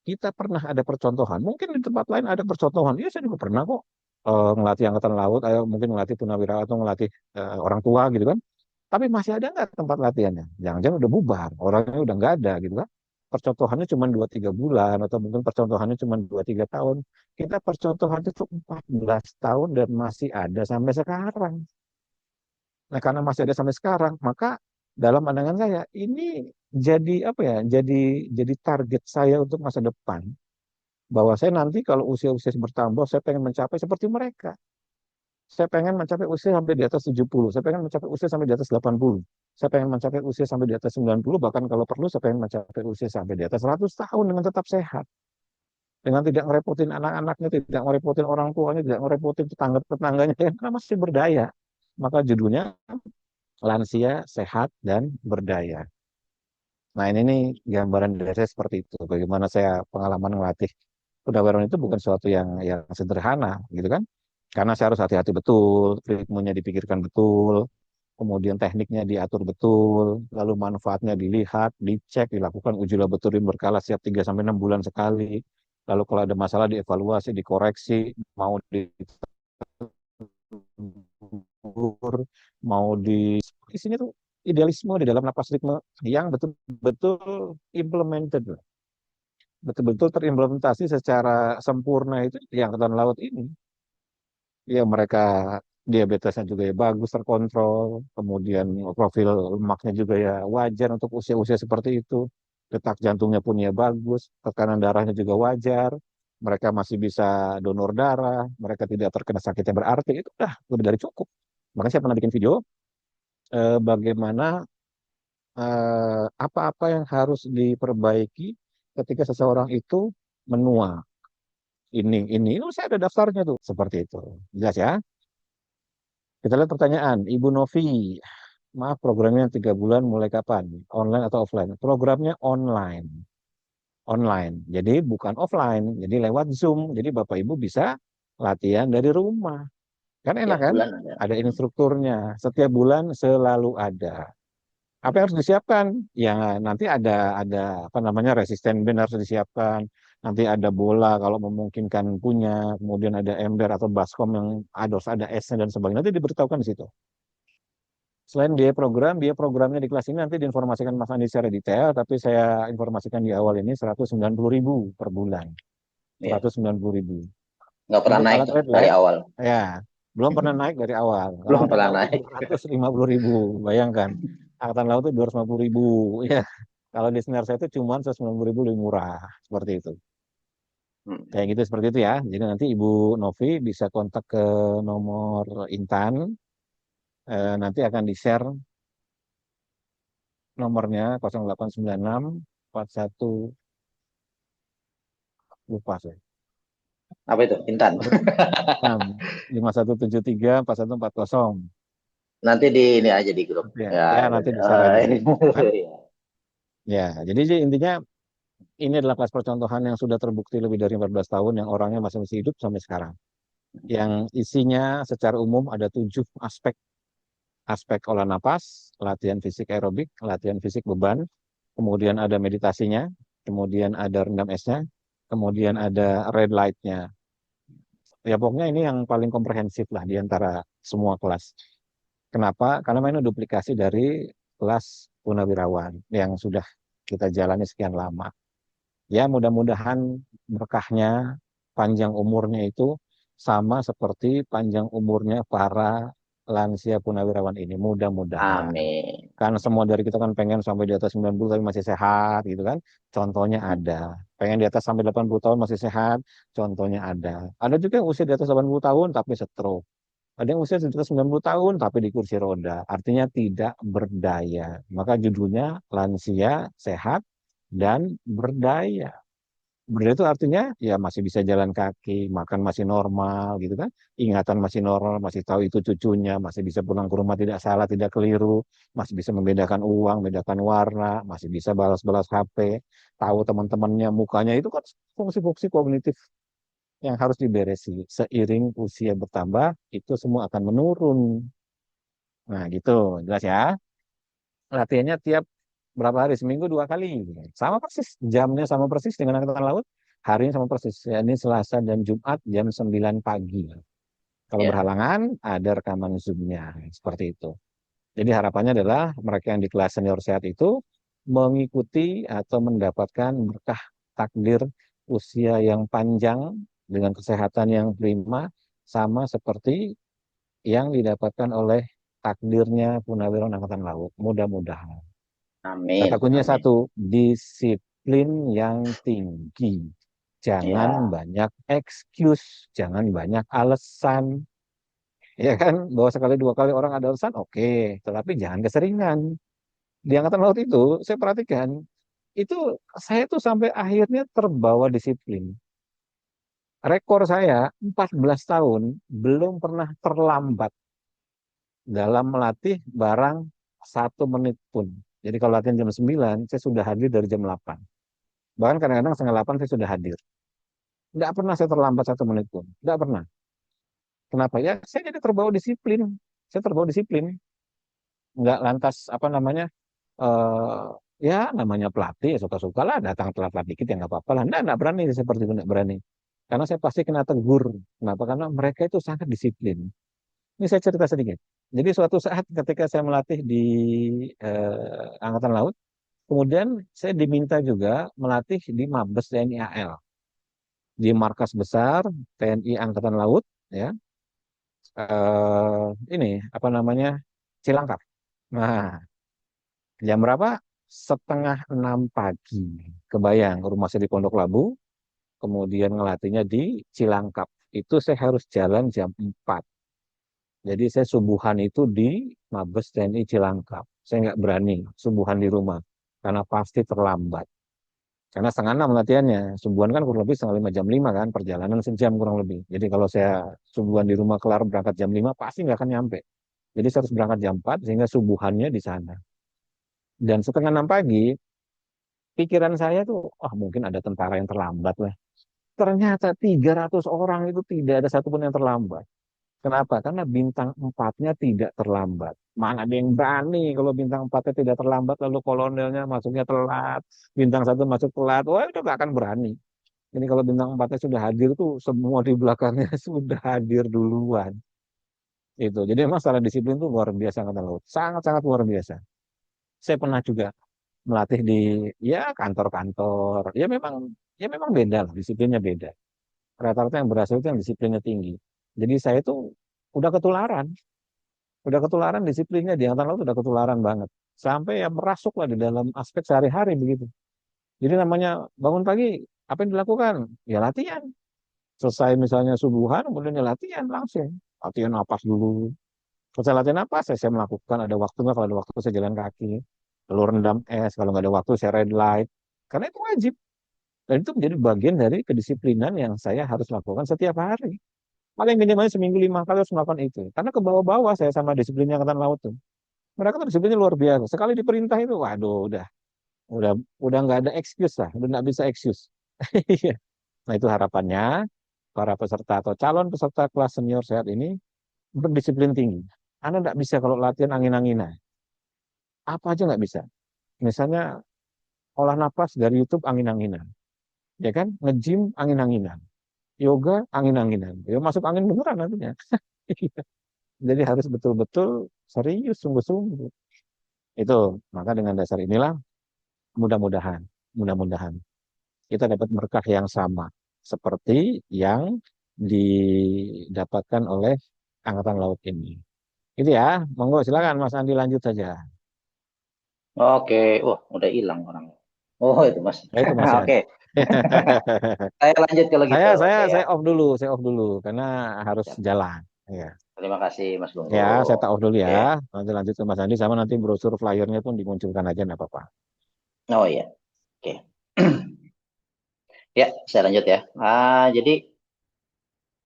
Kita pernah ada percontohan, mungkin di tempat lain ada percontohan. Iya, saya juga pernah kok ngelatih angkatan laut, ayo mungkin ngelatih punawira atau ngelatih orang tua gitu kan. Tapi masih ada nggak tempat latihannya? Jangan-jangan udah bubar, orangnya udah nggak ada gitu kan. Percontohannya cuma 2-3 bulan atau mungkin percontohannya cuma 2-3 tahun. Kita percontohan itu 14 tahun dan masih ada sampai sekarang. Nah, karena masih ada sampai sekarang, maka dalam pandangan saya ini jadi apa ya? Jadi target saya untuk masa depan bahwa saya nanti kalau usia-usia bertambah, saya pengen mencapai seperti mereka. Saya pengen mencapai usia sampai di atas 70. Saya pengen mencapai usia sampai di atas 80. Saya pengen mencapai usia sampai di atas 90. Bahkan kalau perlu saya pengen mencapai usia sampai di atas 100 tahun dengan tetap sehat. Dengan tidak ngerepotin anak-anaknya, tidak ngerepotin orang tuanya, tidak ngerepotin tetangga-tetangganya. Karena masih berdaya. Maka judulnya lansia, sehat, dan berdaya. Nah ini nih gambaran dari saya seperti itu. Bagaimana saya pengalaman ngelatih kuda itu bukan sesuatu yang sederhana gitu kan. Karena saya harus hati-hati betul, ritmenya dipikirkan betul, kemudian tekniknya diatur betul, lalu manfaatnya dilihat, dicek, dilakukan uji laboratorium berkala setiap 3 sampai 6 bulan sekali. Lalu kalau ada masalah dievaluasi, dikoreksi, mau ditegur, mau di isinya tuh idealisme di dalam napas ritme yang betul-betul implemented, betul-betul terimplementasi secara sempurna itu di Angkatan Laut ini. Ya mereka diabetesnya juga ya bagus terkontrol, kemudian profil lemaknya juga ya wajar untuk usia-usia seperti itu. Detak jantungnya pun ya bagus, tekanan darahnya juga wajar. Mereka masih bisa donor darah, mereka tidak terkena sakit yang berarti, itu udah lebih dari cukup. Makanya saya pernah bikin video bagaimana apa-apa yang harus diperbaiki ketika seseorang itu menua. Ini saya ada daftarnya tuh, seperti itu. Jelas ya? Kita lihat pertanyaan, Ibu Novi. Maaf, programnya 3 bulan mulai kapan? Online atau offline? Programnya online. Online. Jadi bukan offline. Jadi lewat Zoom. Jadi Bapak Ibu bisa latihan dari rumah. Kan enak Tiap kan? bulan ada. Ada instrukturnya. Setiap bulan selalu ada. Apa yang harus disiapkan? Ya nanti ada apa namanya resisten band harus disiapkan. Nanti ada bola kalau memungkinkan punya. Kemudian ada ember atau baskom yang harus ada esnya dan sebagainya. Nanti diberitahukan di situ. Selain biaya programnya di kelas ini nanti diinformasikan Mas Andi secara detail, tapi saya informasikan di awal ini 190.000 per bulan. Iya, 190.000. nggak pernah Untuk naik alat tuh red dari lab, awal. ya, belum pernah naik dari awal. Kalau Belum Angkatan pernah Laut itu naik. 250.000, bayangkan. Angkatan Laut itu 250.000. Ya, kalau di senior saya itu cuma 190.000 lebih murah. Seperti itu. Kayak gitu seperti itu ya. Jadi nanti Ibu Novi bisa kontak ke nomor Intan. Nanti akan di-share nomornya 0896 41, lupa saya. Apa itu? Intan. 6 5173 4140. Nanti di ini aja di grup. Ya, Ya, ya nanti di-share aja. Kan? iya. Ya, jadi sih intinya ini adalah kelas percontohan yang sudah terbukti lebih dari 14 tahun yang orangnya masih hidup sampai sekarang. Yang isinya secara umum ada 7 aspek. Aspek olah napas, latihan fisik aerobik, latihan fisik beban, kemudian ada meditasinya, kemudian ada rendam esnya, kemudian ada red light-nya. Ya pokoknya ini yang paling komprehensif lah di antara semua kelas. Kenapa? Karena ini duplikasi dari kelas Purnawirawan yang sudah kita jalani sekian lama. Ya mudah-mudahan berkahnya, panjang umurnya itu sama seperti panjang umurnya para lansia Purnawirawan ini. Mudah-mudahan. Amin. Karena semua dari kita kan pengen sampai di atas 90 tapi masih sehat gitu kan. Contohnya ada. Pengen di atas sampai 80 tahun masih sehat, contohnya ada. Ada juga yang usia di atas 80 tahun tapi stroke. Ada yang usia di atas 90 tahun tapi di kursi roda. Artinya tidak berdaya. Maka judulnya lansia, sehat, dan berdaya. Berdaya itu artinya ya masih bisa jalan kaki, makan masih normal gitu kan. Ingatan masih normal, masih tahu itu cucunya, masih bisa pulang ke rumah tidak salah, tidak keliru, masih bisa membedakan uang, membedakan warna, masih bisa balas-balas HP, tahu teman-temannya mukanya itu kan fungsi-fungsi kognitif yang harus diberesi. Seiring usia bertambah, itu semua akan menurun. Nah, gitu. Jelas ya. Latihannya tiap berapa hari? Seminggu 2 kali. Sama persis. Jamnya sama persis dengan Angkatan Laut. Harinya sama persis. Ya, ini Selasa dan Jumat jam 9 pagi. Kalau Ya, berhalangan, ada rekaman Zoom-nya. Seperti itu. Jadi harapannya adalah mereka yang di kelas senior sehat itu mengikuti atau mendapatkan berkah takdir usia yang panjang dengan kesehatan yang prima sama seperti yang didapatkan oleh takdirnya Punawirawan Angkatan Laut. Mudah-mudahan. Kata amin, kuncinya amin. satu, disiplin yang tinggi. Jangan Ya, banyak excuse, jangan banyak alasan. Ya kan, bahwa sekali 2 kali orang ada alasan, oke. Tetapi jangan keseringan. Di Angkatan Laut itu, saya perhatikan, itu saya tuh sampai akhirnya terbawa disiplin. Rekor saya 14 tahun belum pernah terlambat dalam melatih barang 1 menit pun. Jadi kalau latihan jam 9, saya sudah hadir dari jam 8. Bahkan kadang-kadang setengah 8 saya sudah hadir. Nggak pernah saya terlambat 1 menit pun. Nggak pernah. Kenapa? Ya saya jadi terbawa disiplin. Saya terbawa disiplin. Nggak lantas apa namanya, eh ya namanya pelatih ya suka-suka lah datang telat-telat dikit ya nggak apa-apa lah. Nggak berani seperti itu, nggak berani. Karena saya pasti kena tegur. Kenapa? Karena mereka itu sangat disiplin. Ini saya cerita sedikit. Jadi suatu saat ketika saya melatih di Angkatan Laut, kemudian saya diminta juga melatih di Mabes TNI AL. Di markas besar TNI Angkatan Laut, ya, ini apa namanya, Cilangkap. Nah, jam berapa? Setengah 6 pagi. Kebayang, rumah saya di Pondok Labu, kemudian ngelatihnya di Cilangkap. Itu saya harus jalan jam 4. Jadi saya subuhan itu di Mabes TNI Cilangkap. Saya nggak berani subuhan di rumah, karena pasti terlambat. Karena setengah 6 latihannya, subuhan kan kurang lebih setengah 5 jam 5 kan, perjalanan sejam kurang lebih. Jadi kalau saya subuhan di rumah kelar berangkat jam 5, pasti nggak akan nyampe. Jadi saya harus berangkat jam 4 sehingga subuhannya di sana. Dan setengah 6 pagi, pikiran saya tuh, ah mungkin ada tentara yang terlambat lah. Ternyata 300 orang itu tidak ada satupun yang terlambat. Kenapa? Karena bintang 4-nya tidak terlambat. Mana ada yang berani kalau bintang 4-nya tidak terlambat, lalu kolonelnya masuknya telat, bintang 1 masuk telat, wah itu nggak akan berani. Ini kalau bintang 4-nya sudah hadir tuh semua di belakangnya sudah hadir duluan. Itu. Jadi memang secara disiplin tuh luar biasa Angkatan Laut. Sangat-sangat luar biasa. Saya pernah juga melatih di ya kantor-kantor. Ya memang beda lah, disiplinnya beda. Rata-rata yang berhasil itu yang disiplinnya tinggi. Jadi saya tuh udah ketularan, udah ketularan disiplinnya di Angkatan Laut udah ketularan banget. Sampai ya merasuk lah di dalam aspek sehari-hari begitu. Jadi namanya bangun pagi, apa yang dilakukan? Ya latihan. Selesai misalnya subuhan, kemudian ya latihan langsung. Latihan napas dulu. Selesai latihan napas, saya melakukan ada waktunya, kalau ada waktu saya jalan kaki. Lalu rendam es, kalau nggak ada waktu saya red light. Karena itu wajib. Dan itu menjadi bagian dari kedisiplinan yang saya harus lakukan setiap hari. Paling minimalnya seminggu 5 kali harus melakukan itu. Karena ke bawah-bawah saya sama disiplinnya Angkatan Laut tuh. Mereka tuh disiplinnya luar biasa. Sekali diperintah itu, waduh, udah, udah nggak ada excuse lah, udah nggak bisa excuse. Iya. Nah itu harapannya para peserta atau calon peserta kelas senior sehat ini berdisiplin tinggi. Anda nggak bisa kalau latihan angin-anginan. Apa aja nggak bisa. Misalnya olah napas dari YouTube angin-anginan. Ya kan? Nge-gym angin-anginan. Yoga angin-anginan. Ya masuk angin beneran nantinya. Jadi harus betul-betul serius, sungguh-sungguh. Itu, maka dengan dasar inilah mudah-mudahan, mudah-mudahan kita dapat berkah yang sama seperti yang didapatkan oleh Angkatan Laut ini. Itu ya, monggo silakan Mas Andi lanjut saja. oke. Wah, udah hilang orangnya. Oh, itu Mas. Ya, itu Mas ya. Oke, saya lanjut kalau gitu. Saya saya Oke ya. saya off dulu karena harus Siap. jalan. Ya. Terima kasih Mas Gunggu. Ya, saya tak off dulu Oke. ya. Nanti lanjut ke Mas Andi sama nanti brosur flyernya pun dimunculkan aja nggak apa-apa. Oh iya. Oke. Ya, saya lanjut ya. Jadi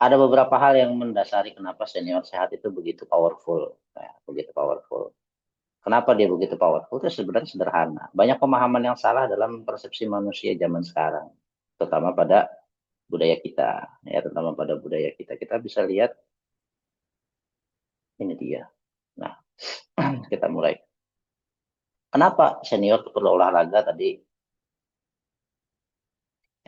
ada beberapa hal yang mendasari kenapa senior sehat itu begitu powerful. Ya, begitu powerful. Kenapa dia begitu powerful? Itu sebenarnya sederhana. Banyak pemahaman yang salah dalam persepsi manusia zaman sekarang, terutama pada budaya kita. Ya, terutama pada budaya kita. Kita bisa lihat ini dia. Nah, kita mulai. Kenapa senior itu perlu olahraga tadi?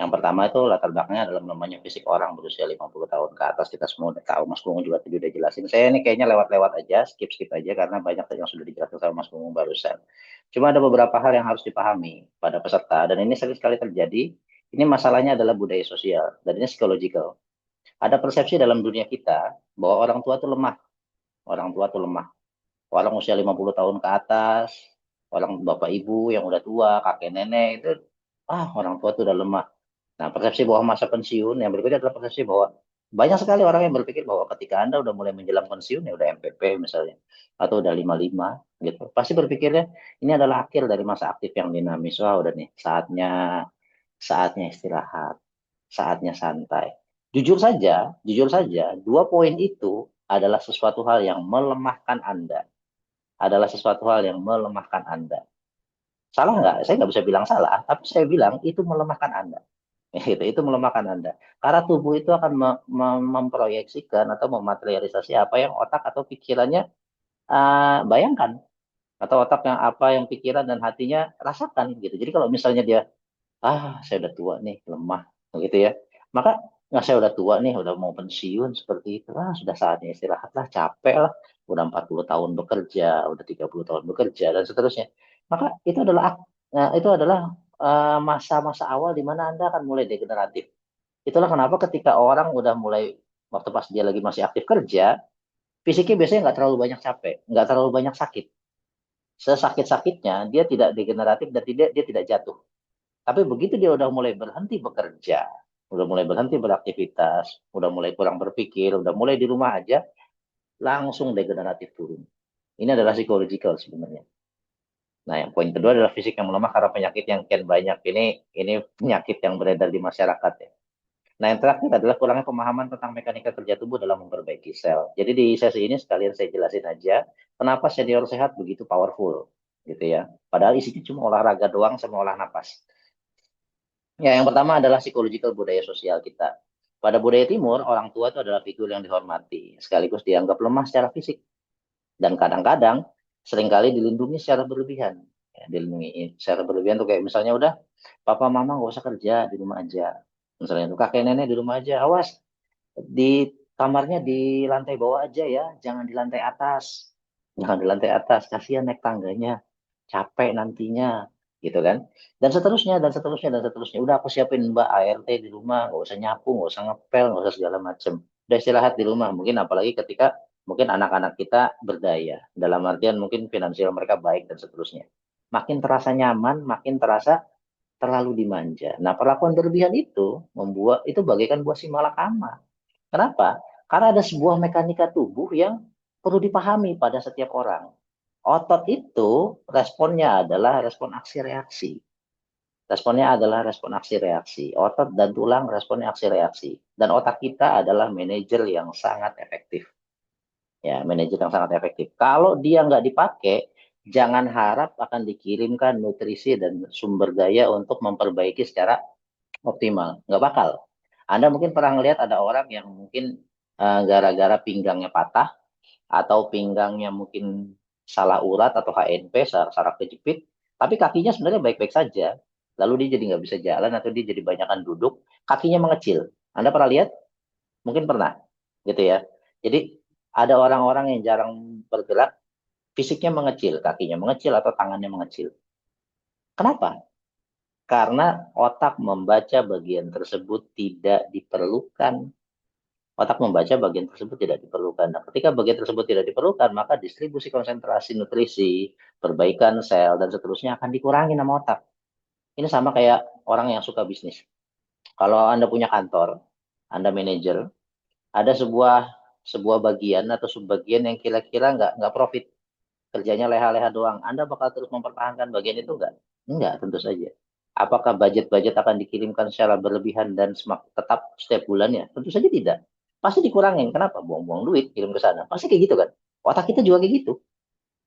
Yang pertama itu latar belakangnya adalah namanya fisik orang berusia 50 tahun ke atas. Kita semua udah tahu, Mas Bungu juga tadi udah jelasin. Saya ini kayaknya lewat-lewat aja, skip-skip aja karena banyak yang sudah dijelaskan sama Mas Bungu barusan. Cuma ada beberapa hal yang harus dipahami pada peserta, dan ini sering sekali terjadi. Ini masalahnya adalah budaya sosial, dan ini psychological. Ada persepsi dalam dunia kita bahwa orang tua itu lemah. Orang tua itu lemah. Orang usia 50 tahun ke atas, orang bapak ibu yang udah tua, kakek nenek itu, orang tua itu udah lemah. Nah, persepsi bahwa masa pensiun yang berikutnya adalah persepsi bahwa banyak sekali orang yang berpikir bahwa ketika Anda udah mulai menjelang pensiun, ya udah MPP misalnya, atau udah 55 gitu. Pasti berpikirnya ini adalah akhir dari masa aktif yang dinamis. Wah, udah nih, saatnya saatnya istirahat, saatnya santai. Jujur saja, dua poin itu adalah sesuatu hal yang melemahkan Anda. Adalah sesuatu hal yang melemahkan Anda. Salah nggak? Saya nggak bisa bilang salah, tapi saya bilang itu melemahkan Anda. Itu melemahkan Anda. Karena tubuh itu akan memproyeksikan atau mematerialisasi apa yang otak atau pikirannya bayangkan, atau otak yang apa yang pikiran dan hatinya rasakan gitu. Jadi kalau misalnya dia, saya udah tua nih, lemah gitu ya. Maka nggak, saya udah tua nih, udah mau pensiun seperti itu. Sudah saatnya istirahat lah, capek lah. Udah 40 tahun bekerja, udah 30 tahun bekerja dan seterusnya. Maka itu adalah masa-masa awal di mana Anda akan mulai degeneratif. Itulah kenapa ketika orang udah mulai, waktu pas dia lagi masih aktif kerja, fisiknya biasanya nggak terlalu banyak capek, nggak terlalu banyak sakit. Sesakit-sakitnya dia tidak degeneratif dan dia tidak jatuh. Tapi begitu dia udah mulai berhenti bekerja, udah mulai berhenti beraktivitas, udah mulai kurang berpikir, udah mulai di rumah aja, langsung degeneratif turun. Ini adalah psychological sebenarnya. Nah, yang poin kedua adalah fisik yang melemah karena penyakit yang kian banyak. Ini penyakit yang beredar di masyarakat ya. Nah, yang terakhir adalah kurangnya pemahaman tentang mekanika kerja tubuh dalam memperbaiki sel. Jadi di sesi ini sekalian saya jelasin aja kenapa senior sehat begitu powerful gitu ya. Padahal isinya cuma olahraga doang sama olah napas. Ya, yang pertama adalah psikological budaya sosial kita. Pada budaya timur, orang tua itu adalah figur yang dihormati, sekaligus dianggap lemah secara fisik. Dan kadang-kadang seringkali dilindungi secara berlebihan. Ya, dilindungi secara berlebihan tuh kayak misalnya udah, papa mama nggak usah kerja, di rumah aja. Misalnya tuh kakek nenek di rumah aja, awas di kamarnya di lantai bawah aja ya, jangan di lantai atas. Jangan di lantai atas, kasihan naik tangganya, capek nantinya, gitu kan. Dan seterusnya, dan seterusnya, dan seterusnya. Udah aku siapin Mbak ART di rumah, nggak usah nyapu, nggak usah ngepel, nggak usah segala macem. Udah istirahat di rumah, mungkin apalagi ketika mungkin anak-anak kita berdaya, dalam artian mungkin finansial mereka baik dan seterusnya. Makin terasa nyaman, makin terasa terlalu dimanja. Nah, perlakuan berlebihan itu membuat itu bagaikan buah si malakama. Kenapa? Karena ada sebuah mekanika tubuh yang perlu dipahami pada setiap orang. Otot itu responnya adalah respon aksi reaksi. Responnya adalah respon aksi reaksi. Otot dan tulang responnya aksi reaksi. Dan otak kita adalah manajer yang sangat efektif. Ya, manajer yang sangat efektif. Kalau dia nggak dipakai, jangan harap akan dikirimkan nutrisi dan sumber daya untuk memperbaiki secara optimal. Nggak bakal. Anda mungkin pernah ngelihat ada orang yang mungkin gara-gara pinggangnya patah atau pinggangnya mungkin salah urat atau HNP, saraf kejepit, tapi kakinya sebenarnya baik-baik saja. Lalu dia jadi nggak bisa jalan atau dia jadi banyakan duduk, kakinya mengecil. Anda pernah lihat? Mungkin pernah, gitu ya. Jadi ada orang-orang yang jarang bergerak, fisiknya mengecil, kakinya mengecil atau tangannya mengecil. Kenapa? Karena otak membaca bagian tersebut tidak diperlukan. Otak membaca bagian tersebut tidak diperlukan. Nah, ketika bagian tersebut tidak diperlukan, maka distribusi konsentrasi nutrisi, perbaikan sel, dan seterusnya akan dikurangi sama otak. Ini sama kayak orang yang suka bisnis. Kalau Anda punya kantor, Anda manajer, ada sebuah bagian atau subbagian yang kira-kira nggak profit, kerjanya leha-leha doang. Anda bakal terus mempertahankan bagian itu nggak? Enggak, tentu saja. Apakah budget-budget akan dikirimkan secara berlebihan dan tetap setiap bulannya? Tentu saja tidak. Pasti dikurangin. Kenapa? Buang-buang duit kirim ke sana. Pasti kayak gitu kan. Otak kita juga kayak gitu.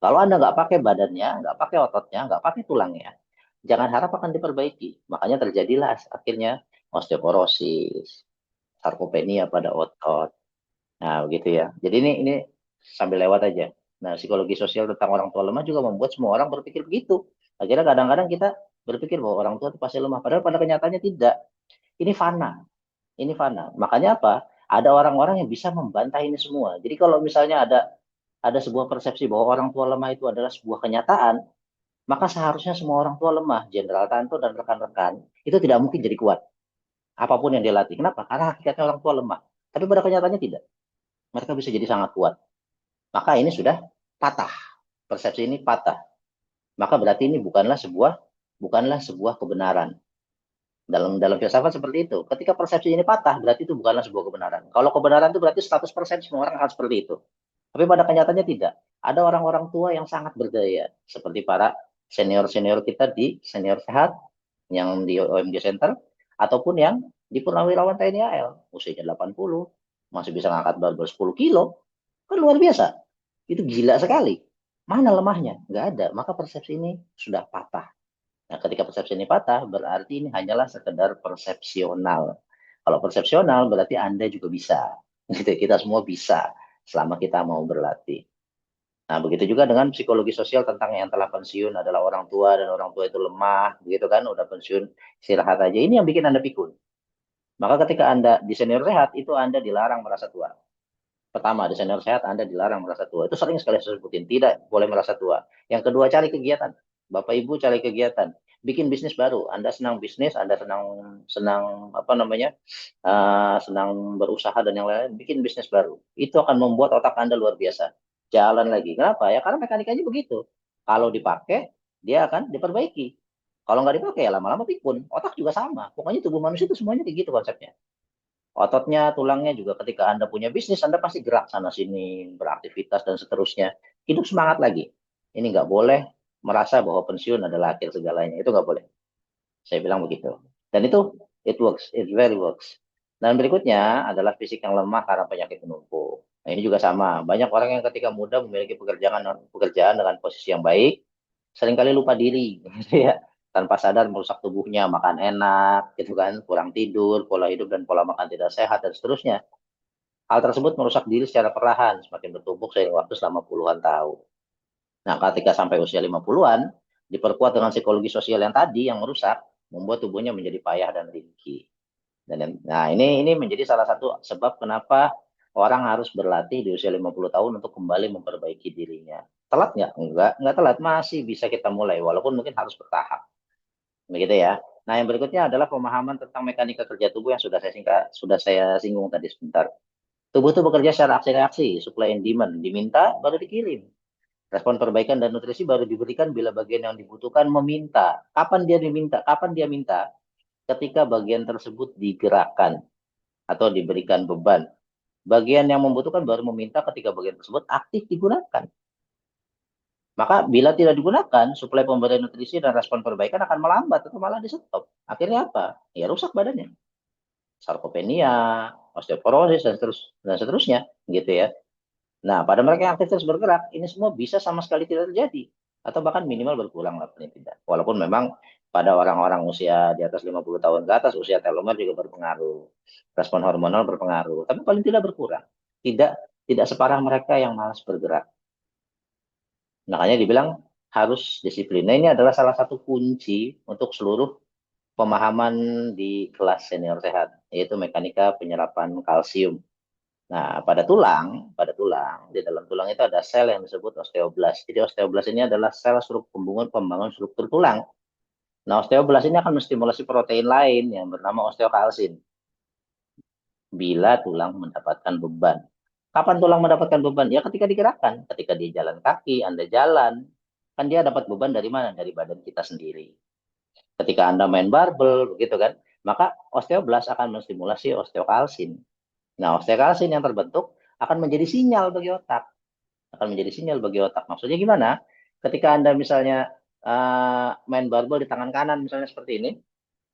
Kalau Anda nggak pakai badannya, nggak pakai ototnya, nggak pakai tulangnya, jangan harap akan diperbaiki. Makanya terjadilah akhirnya osteoporosis, sarkopenia pada otot. Nah, begitu ya. Jadi ini sambil lewat aja. Nah, psikologi sosial tentang orang tua lemah juga membuat semua orang berpikir begitu. Akhirnya kadang-kadang kita berpikir bahwa orang tua itu pasti lemah. Padahal pada kenyataannya tidak. Ini fana. Ini fana. Makanya apa? Ada orang-orang yang bisa membantah ini semua. Jadi kalau misalnya ada sebuah persepsi bahwa orang tua lemah itu adalah sebuah kenyataan, maka seharusnya semua orang tua lemah, Jenderal Tanto dan rekan-rekan, itu tidak mungkin jadi kuat. Apapun yang dilatih. Kenapa? Karena hakikatnya orang tua lemah. Tapi pada kenyataannya tidak. Mereka bisa jadi sangat kuat. Maka ini sudah patah. Persepsi ini patah. Maka berarti ini bukanlah sebuah kebenaran. Dalam dalam filsafat seperti itu. Ketika persepsi ini patah, berarti itu bukanlah sebuah kebenaran. Kalau kebenaran itu berarti 100% semua orang akan seperti itu. Tapi pada kenyataannya tidak. Ada orang-orang tua yang sangat berdaya, seperti para senior-senior kita di Senior Sehat, yang di OMG Center, ataupun yang di Purnawirawan TNI AL, usianya 80, masih bisa ngangkat barbel 10 kilo, kan luar biasa. Itu gila sekali. Mana lemahnya? Nggak ada. Maka persepsi ini sudah patah. Nah, ketika persepsi ini patah, berarti ini hanyalah sekedar persepsional. Kalau persepsional, berarti Anda juga bisa. Gitu, kita semua bisa, selama kita mau berlatih. Nah, begitu juga dengan psikologi sosial tentang yang telah pensiun adalah orang tua, dan orang tua itu lemah, begitu kan, udah pensiun, istirahat aja. Ini yang bikin Anda pikun. Maka ketika Anda di senior sehat, itu Anda dilarang merasa tua. Pertama, di senior sehat Anda dilarang merasa tua. Itu sering sekali saya sebutin, tidak boleh merasa tua. Yang kedua, cari kegiatan. Bapak Ibu cari kegiatan. Bikin bisnis baru. Anda senang bisnis, Anda senang senang apa namanya? Senang berusaha dan yang lain, bikin bisnis baru. Itu akan membuat otak Anda luar biasa. Jalan lagi. Kenapa? Ya karena mekanikanya begitu. Kalau dipakai, dia akan diperbaiki. Kalau nggak dipakai, ya lama-lama pikun. Otak juga sama. Pokoknya tubuh manusia itu semuanya kayak gitu konsepnya. Ototnya, tulangnya juga ketika Anda punya bisnis, Anda pasti gerak sana sini, beraktivitas dan seterusnya. Hidup semangat lagi. Ini nggak boleh merasa bahwa pensiun adalah akhir segalanya. Itu nggak boleh. Saya bilang begitu. Dan itu it works, it very works. Dan berikutnya adalah fisik yang lemah karena penyakit menumpuk. Nah, ini juga sama. Banyak orang yang ketika muda memiliki pekerjaan pekerjaan dengan posisi yang baik, seringkali lupa diri, gitu ya. Tanpa sadar merusak tubuhnya, makan enak, gitu kan, kurang tidur, pola hidup dan pola makan tidak sehat, dan seterusnya. Hal tersebut merusak diri secara perlahan, semakin bertumpuk seiring waktu selama puluhan tahun. Nah, ketika sampai usia 50-an, diperkuat dengan psikologi sosial yang tadi yang merusak, membuat tubuhnya menjadi payah dan ringkih. Nah, ini menjadi salah satu sebab kenapa orang harus berlatih di usia 50 tahun untuk kembali memperbaiki dirinya. Telat nggak? Enggak telat. Masih bisa kita mulai, walaupun mungkin harus bertahap. Begitu ya. Nah, yang berikutnya adalah pemahaman tentang mekanika kerja tubuh yang sudah saya singgung tadi sebentar. Tubuh itu bekerja secara aksi-reaksi, supply and demand. Diminta, baru dikirim. Respon perbaikan dan nutrisi baru diberikan bila bagian yang dibutuhkan meminta. Kapan dia diminta? Kapan dia minta? Ketika bagian tersebut digerakkan atau diberikan beban. Bagian yang membutuhkan baru meminta ketika bagian tersebut aktif digunakan. Maka bila tidak digunakan, suplai pemberian nutrisi dan respon perbaikan akan melambat atau malah di stop. Akhirnya apa? Ya rusak badannya. Sarkopenia, osteoporosis, dan seterusnya. Gitu ya. Nah, pada mereka yang aktif terus bergerak, ini semua bisa sama sekali tidak terjadi. Atau bahkan minimal berkurang lah paling tidak. Walaupun memang pada orang-orang usia di atas 50 tahun ke atas, usia telomer juga berpengaruh. Respon hormonal berpengaruh. Tapi paling tidak berkurang. Tidak tidak separah mereka yang malas bergerak. Makanya dibilang harus disiplin. Nah, ini adalah salah satu kunci untuk seluruh pemahaman di kelas senior sehat, yaitu mekanika penyerapan kalsium. Nah, pada tulang, di dalam tulang itu ada sel yang disebut osteoblas. Jadi osteoblas ini adalah sel pembangun struktur tulang. Nah, osteoblas ini akan menstimulasi protein lain yang bernama osteokalsin bila tulang mendapatkan beban. Kapan tulang mendapatkan beban? Ya ketika digerakkan. Ketika dia jalan kaki, Anda jalan, kan dia dapat beban dari mana? Dari badan kita sendiri. Ketika Anda main barbel, begitu kan, maka osteoblas akan menstimulasi osteokalsin. Nah, osteokalsin yang terbentuk akan menjadi sinyal bagi otak. Akan menjadi sinyal bagi otak. Maksudnya gimana? Ketika Anda misalnya main barbel di tangan kanan misalnya seperti ini,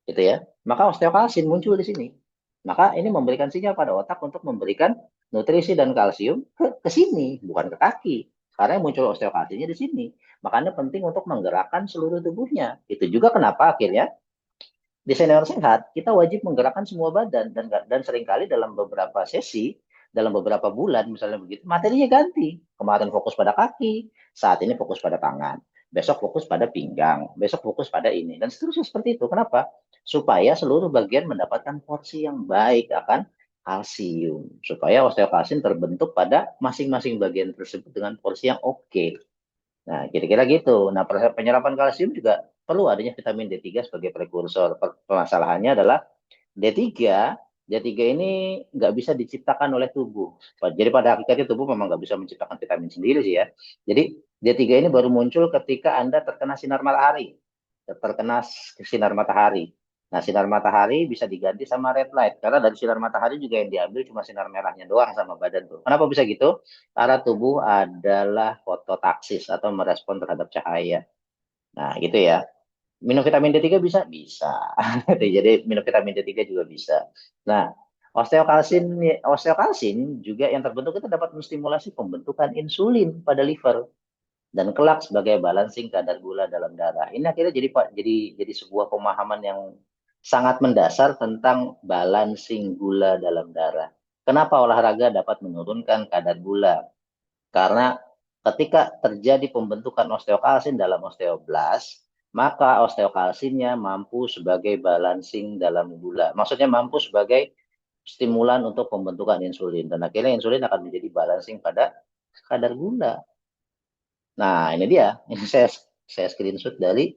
gitu ya, maka osteokalsin muncul di sini. Maka ini memberikan sinyal pada otak untuk memberikan nutrisi dan kalsium ke sini, bukan ke kaki. Karena yang muncul osteokalsinnya di sini. Makanya penting untuk menggerakkan seluruh tubuhnya. Itu juga kenapa akhirnya di senior sehat kita wajib menggerakkan semua badan, dan seringkali dalam beberapa sesi, dalam beberapa bulan misalnya begitu, materinya ganti. Kemarin fokus pada kaki, saat ini fokus pada tangan, besok fokus pada pinggang, besok fokus pada ini, dan seterusnya seperti itu. Kenapa? Supaya seluruh bagian mendapatkan porsi yang baik akan kalsium, supaya osteokalsin terbentuk pada masing-masing bagian tersebut dengan porsi yang oke. Nah, kira-kira gitu. Nah, penyerapan kalsium juga perlu adanya vitamin D3 sebagai prekursor. Permasalahannya adalah D3, D3 ini nggak bisa diciptakan oleh tubuh. Jadi pada hakikatnya tubuh memang nggak bisa menciptakan vitamin sendiri sih ya. Jadi D3 ini baru muncul ketika Anda terkena sinar matahari. Terkena sinar matahari. Nah, sinar matahari bisa diganti sama red light. Karena dari sinar matahari juga yang diambil cuma sinar merahnya doang sama badan tuh. Kenapa bisa gitu? Karena tubuh adalah fototaksis atau merespon terhadap cahaya. Nah, gitu ya. Minum vitamin D3 bisa? Bisa. Jadi minum vitamin D3 juga bisa. Nah, osteokalsin osteokalsin juga yang terbentuk itu dapat menstimulasi pembentukan insulin pada liver dan kelak sebagai balancing kadar gula dalam darah. Ini akhirnya jadi sebuah pemahaman yang sangat mendasar tentang balancing gula dalam darah. Kenapa olahraga dapat menurunkan kadar gula? Karena ketika terjadi pembentukan osteokalsin dalam osteoblas, maka osteokalsinnya mampu sebagai balancing dalam gula. Maksudnya mampu sebagai stimulan untuk pembentukan insulin. Dan akhirnya insulin akan menjadi balancing pada kadar gula. Nah, ini dia. Ini saya screenshot dari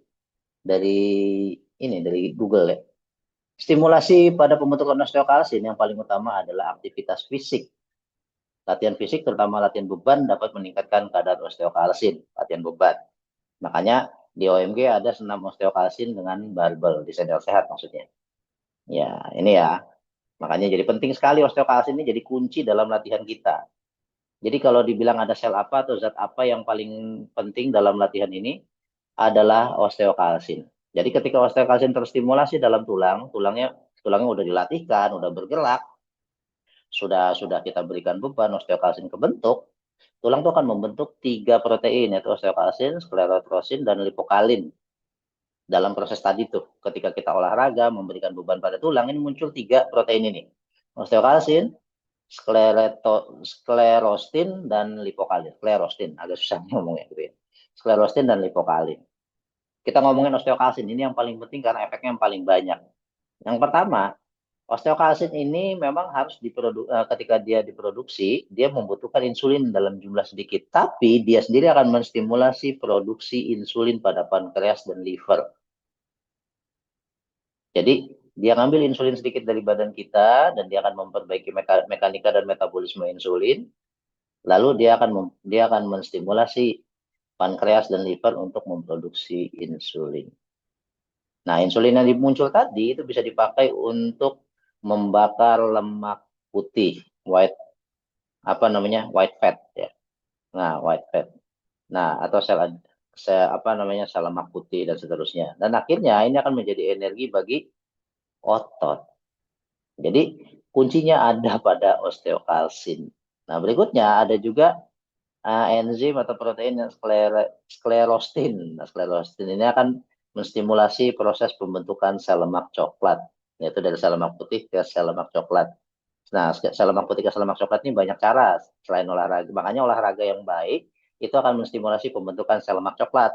dari Google ya. Stimulasi pada pembentukan osteokalsin yang paling utama adalah aktivitas fisik. Latihan fisik, terutama latihan beban, dapat meningkatkan kadar osteokalsin, latihan beban. Makanya di OMG ada senam osteokalsin dengan barbel, di senior sehat maksudnya. Ya, ini ya. Makanya jadi penting sekali osteokalsin ini jadi kunci dalam latihan kita. Jadi kalau dibilang ada sel apa atau zat apa yang paling penting dalam latihan ini adalah osteokalsin. Jadi ketika osteokalsin terstimulasi dalam tulangnya udah dilatihkan, udah bergerak, sudah kita berikan beban, osteokalsin kebentuk, tulang itu akan membentuk tiga protein, yaitu osteokalsin, sklerotrosin, dan lipokalin. Dalam proses tadi tuh, ketika kita olahraga, memberikan beban pada tulang, ini muncul tiga protein ini. Osteokalsin, sklerostin, dan lipokalin. Sklerostin, agak susah ngomongnya gitu ya. Sklerostin dan lipokalin. Kita ngomongin osteokalsin, ini yang paling penting karena efeknya yang paling banyak. Yang pertama, osteokalsin ini memang harus ketika dia diproduksi, dia membutuhkan insulin dalam jumlah sedikit. Tapi dia sendiri akan menstimulasi produksi insulin pada pankreas dan liver. Jadi dia ngambil insulin sedikit dari badan kita dan dia akan memperbaiki mekanika dan metabolisme insulin. Lalu dia akan menstimulasi pankreas dan liver untuk memproduksi insulin. Nah, insulin yang muncul tadi itu bisa dipakai untuk membakar lemak putih, white fat ya. Nah, white fat. Nah, atau sel lemak putih dan seterusnya. Dan akhirnya ini akan menjadi energi bagi otot. Jadi kuncinya ada pada osteokalsin. Nah, berikutnya ada juga enzim atau protein yang sklerostin. Nah, sklerostin ini akan menstimulasi proses pembentukan sel lemak coklat, yaitu dari sel lemak putih ke sel lemak coklat. Nah, sel lemak putih ke sel lemak coklat ini banyak cara selain olahraga. Makanya olahraga yang baik itu akan menstimulasi pembentukan sel lemak coklat.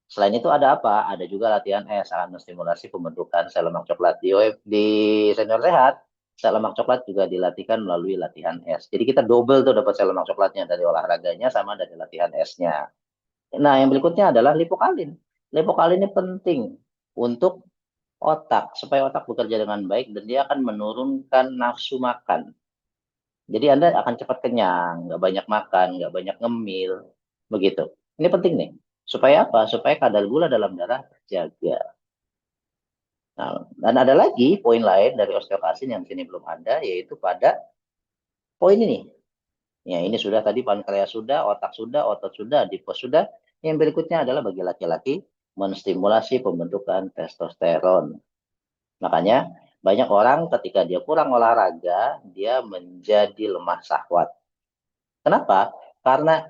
Selain itu ada apa? Ada juga latihan S akan menstimulasi pembentukan sel lemak coklat. Di senior sehat, sel lemak coklat juga dilatihkan melalui latihan S. Jadi kita double tuh dapat sel lemak coklatnya dari olahraganya sama dari latihan S-nya. Nah, yang berikutnya adalah lipokalin. Lipokalin ini penting untuk otak, supaya otak bekerja dengan baik dan dia akan menurunkan nafsu makan. Jadi Anda akan cepat kenyang, nggak banyak makan, nggak banyak ngemil, begitu. Ini penting nih. Supaya apa? Supaya kadar gula dalam darah terjaga. Nah, dan ada lagi poin lain dari osteokalsin yang sini belum ada, yaitu pada poin ini. Ya, ini sudah tadi pankreas sudah, otak sudah, otot sudah, adipos sudah. Yang berikutnya adalah bagi laki-laki menstimulasi pembentukan testosteron. Makanya banyak orang ketika dia kurang olahraga, dia menjadi lemah syahwat. Kenapa? Karena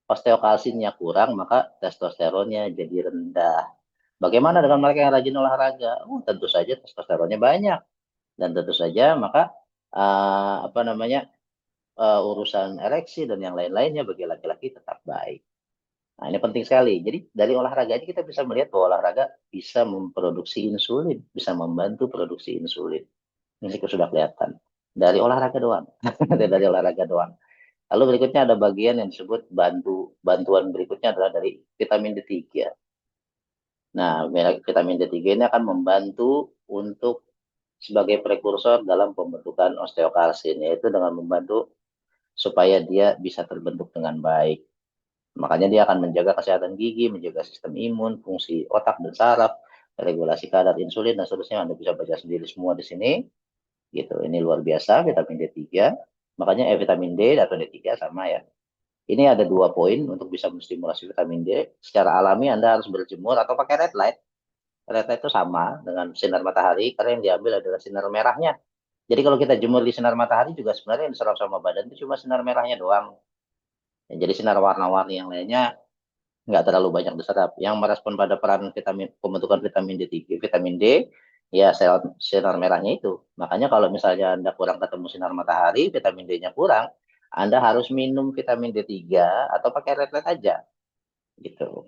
osteokalsinnya kurang, maka testosteronnya jadi rendah. Bagaimana dengan mereka yang rajin olahraga? Tentu saja testosteronnya banyak, dan tentu saja maka apa namanya urusan ereksi dan yang lain-lainnya bagi laki-laki tetap baik. Nah, ini penting sekali. Jadi dari olahraga ini kita bisa melihat bahwa olahraga bisa memproduksi insulin, bisa membantu produksi insulin. Ini sudah kelihatan dari olahraga doang, dari olahraga doang. Lalu berikutnya ada bagian yang disebut bantuan berikutnya adalah dari vitamin D3. Nah, vitamin D3 ini akan membantu untuk sebagai prekursor dalam pembentukan osteokalsin, yaitu dengan membantu supaya dia bisa terbentuk dengan baik. Makanya dia akan menjaga kesehatan gigi, menjaga sistem imun, fungsi otak dan saraf, regulasi kadar insulin dan seterusnya. Anda bisa baca sendiri semua di sini. Gitu. Ini luar biasa vitamin D3. Makanya vitamin D atau D3 sama ya. Ini ada 2 poin untuk bisa menstimulasi vitamin D. Secara alami Anda harus berjemur atau pakai red light. Red light itu sama dengan sinar matahari karena yang diambil adalah sinar merahnya. Jadi kalau kita jemur di sinar matahari juga sebenarnya yang diserap sama badan itu cuma sinar merahnya doang. Ya, jadi sinar warna-warni yang lainnya nggak terlalu banyak diserap. Yang merespon pada peran vitamin pembentukan vitamin D3, vitamin D, ya sel sinar merahnya itu. Makanya kalau misalnya Anda kurang ketemu sinar matahari, vitamin D-nya kurang, Anda harus minum vitamin D3 atau pakai red light aja, gitu.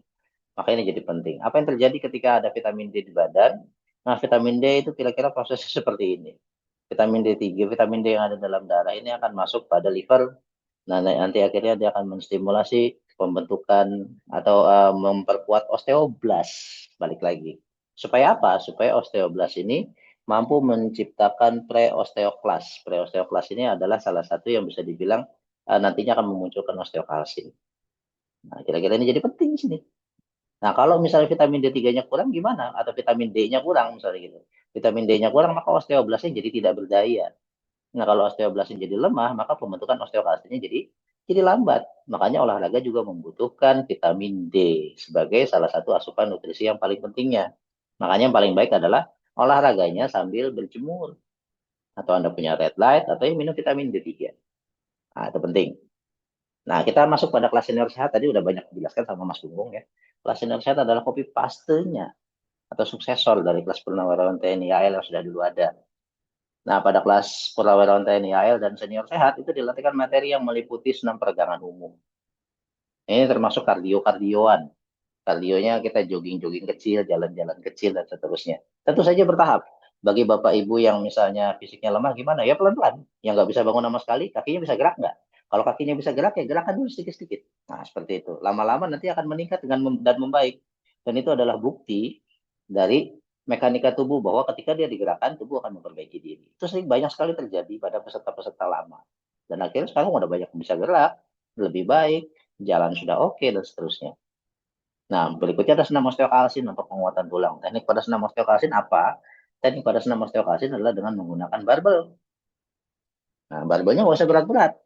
Makanya ini jadi penting. Apa yang terjadi ketika ada vitamin D di badan? Nah, vitamin D itu kira-kira prosesnya seperti ini. Vitamin D3, vitamin D yang ada dalam darah ini akan masuk pada liver. Nah, nanti akhirnya dia akan menstimulasi pembentukan atau memperkuat osteoblas. Balik lagi. Supaya apa? Supaya osteoblas ini mampu menciptakan preosteoklas. Preosteoklas ini adalah salah satu yang bisa dibilang nantinya akan memunculkan osteokalsin. Nah, kira-kira ini jadi penting di sini. Nah, kalau misalnya vitamin D3-nya kurang gimana? Atau vitamin D-nya kurang misalnya gitu. Vitamin D-nya kurang, maka osteoblasnya jadi tidak berdaya. Nah, kalau osteoblasnya jadi lemah, maka pembentukan osteokalsinnya jadi lambat. Makanya olahraga juga membutuhkan vitamin D sebagai salah satu asupan nutrisi yang paling pentingnya. Makanya yang paling baik adalah olahraganya sambil berjemur. Atau Anda punya red light, atau yang minum vitamin D3. Nah, itu penting. Nah, kita masuk pada kelas senior sehat. Tadi udah banyak dijelaskan sama Mas Gunggung ya. Kelas senior sehat adalah copy paste-nya atau suksesor dari kelas purnawirawan TNI AL yang sudah dulu ada. Nah, pada kelas purnawirawan TNI AL dan senior sehat itu dilatihkan materi yang meliputi senam peregangan umum. Ini termasuk kardio-kardioan. Kardionya kita jogging-jogging kecil, jalan-jalan kecil, dan seterusnya. Tentu saja bertahap. Bagi Bapak Ibu yang misalnya fisiknya lemah, gimana? Ya pelan-pelan. Yang nggak bisa bangun sama sekali, kakinya bisa gerak nggak? Kalau kakinya bisa gerak, ya gerakan dulu sedikit-sedikit. Nah, seperti itu. Lama-lama nanti akan meningkat dan membaik. Dan itu adalah bukti dari mekanika tubuh bahwa ketika dia digerakkan, tubuh akan memperbaiki diri. Itu sering banyak sekali terjadi pada peserta-peserta lama. Dan akhirnya sekarang udah banyak yang bisa gerak, lebih baik, jalan sudah oke, dan seterusnya. Nah, berikutnya ada senam osteokalsin untuk penguatan tulang. Teknik pada senam osteokalsin apa? Teknik pada senam osteokalsin adalah dengan menggunakan barbel. Nah, barbelnya nggak usah berat-berat.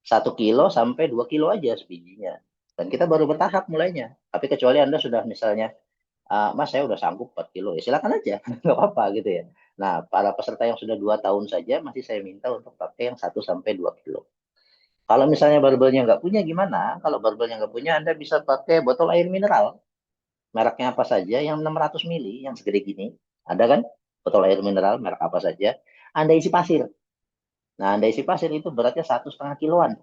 1 kilo sampai 2 kilo aja sebijinya. Dan kita baru bertahap mulainya. Tapi kecuali Anda sudah misalnya, Mas saya udah sanggup 4 kilo, ya silakan aja. Nggak apa-apa gitu ya. Nah, para peserta yang sudah 2 tahun saja masih saya minta untuk pakai yang 1 sampai 2 kilo. Kalau misalnya barbelnya nggak punya gimana? Kalau barbelnya nggak punya, Anda bisa pakai botol air mineral. Mereknya apa saja yang 600 mili yang segede gini, ada kan botol air mineral merek apa saja. Anda isi pasir. Nah, Anda isi pasir itu beratnya 1,5 kiloan,